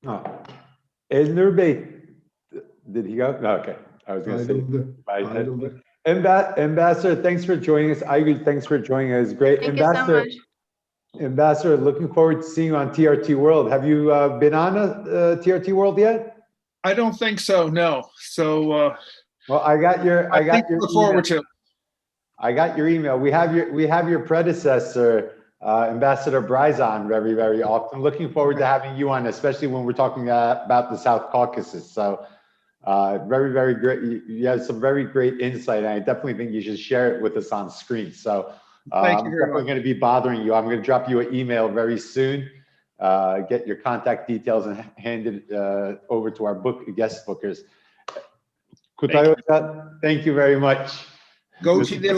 much. Elnur Bey, did he go? No, okay. I was going to say. Ambassador, thanks for joining us. Aygül, thanks for joining us. Great. Thank you so much. Ambassador, looking forward to seeing you on TRT World. Have you been on a TRT World yet? I don't think so, no. So well, I got your look forward to. I got your email. We have your predecessor, Ambassador Bryzon, very, very often. Looking forward to having you on, especially when we're talking about the South Caucasus. So very, very great. You have some very great insight, and I definitely think you should share it with us on screen. So I'm definitely going to be bothering you. I'm going to drop you an email very soon, get your contact details, and hand it over to our guest bookers. Kutay Hoca, thank you very much. Go to the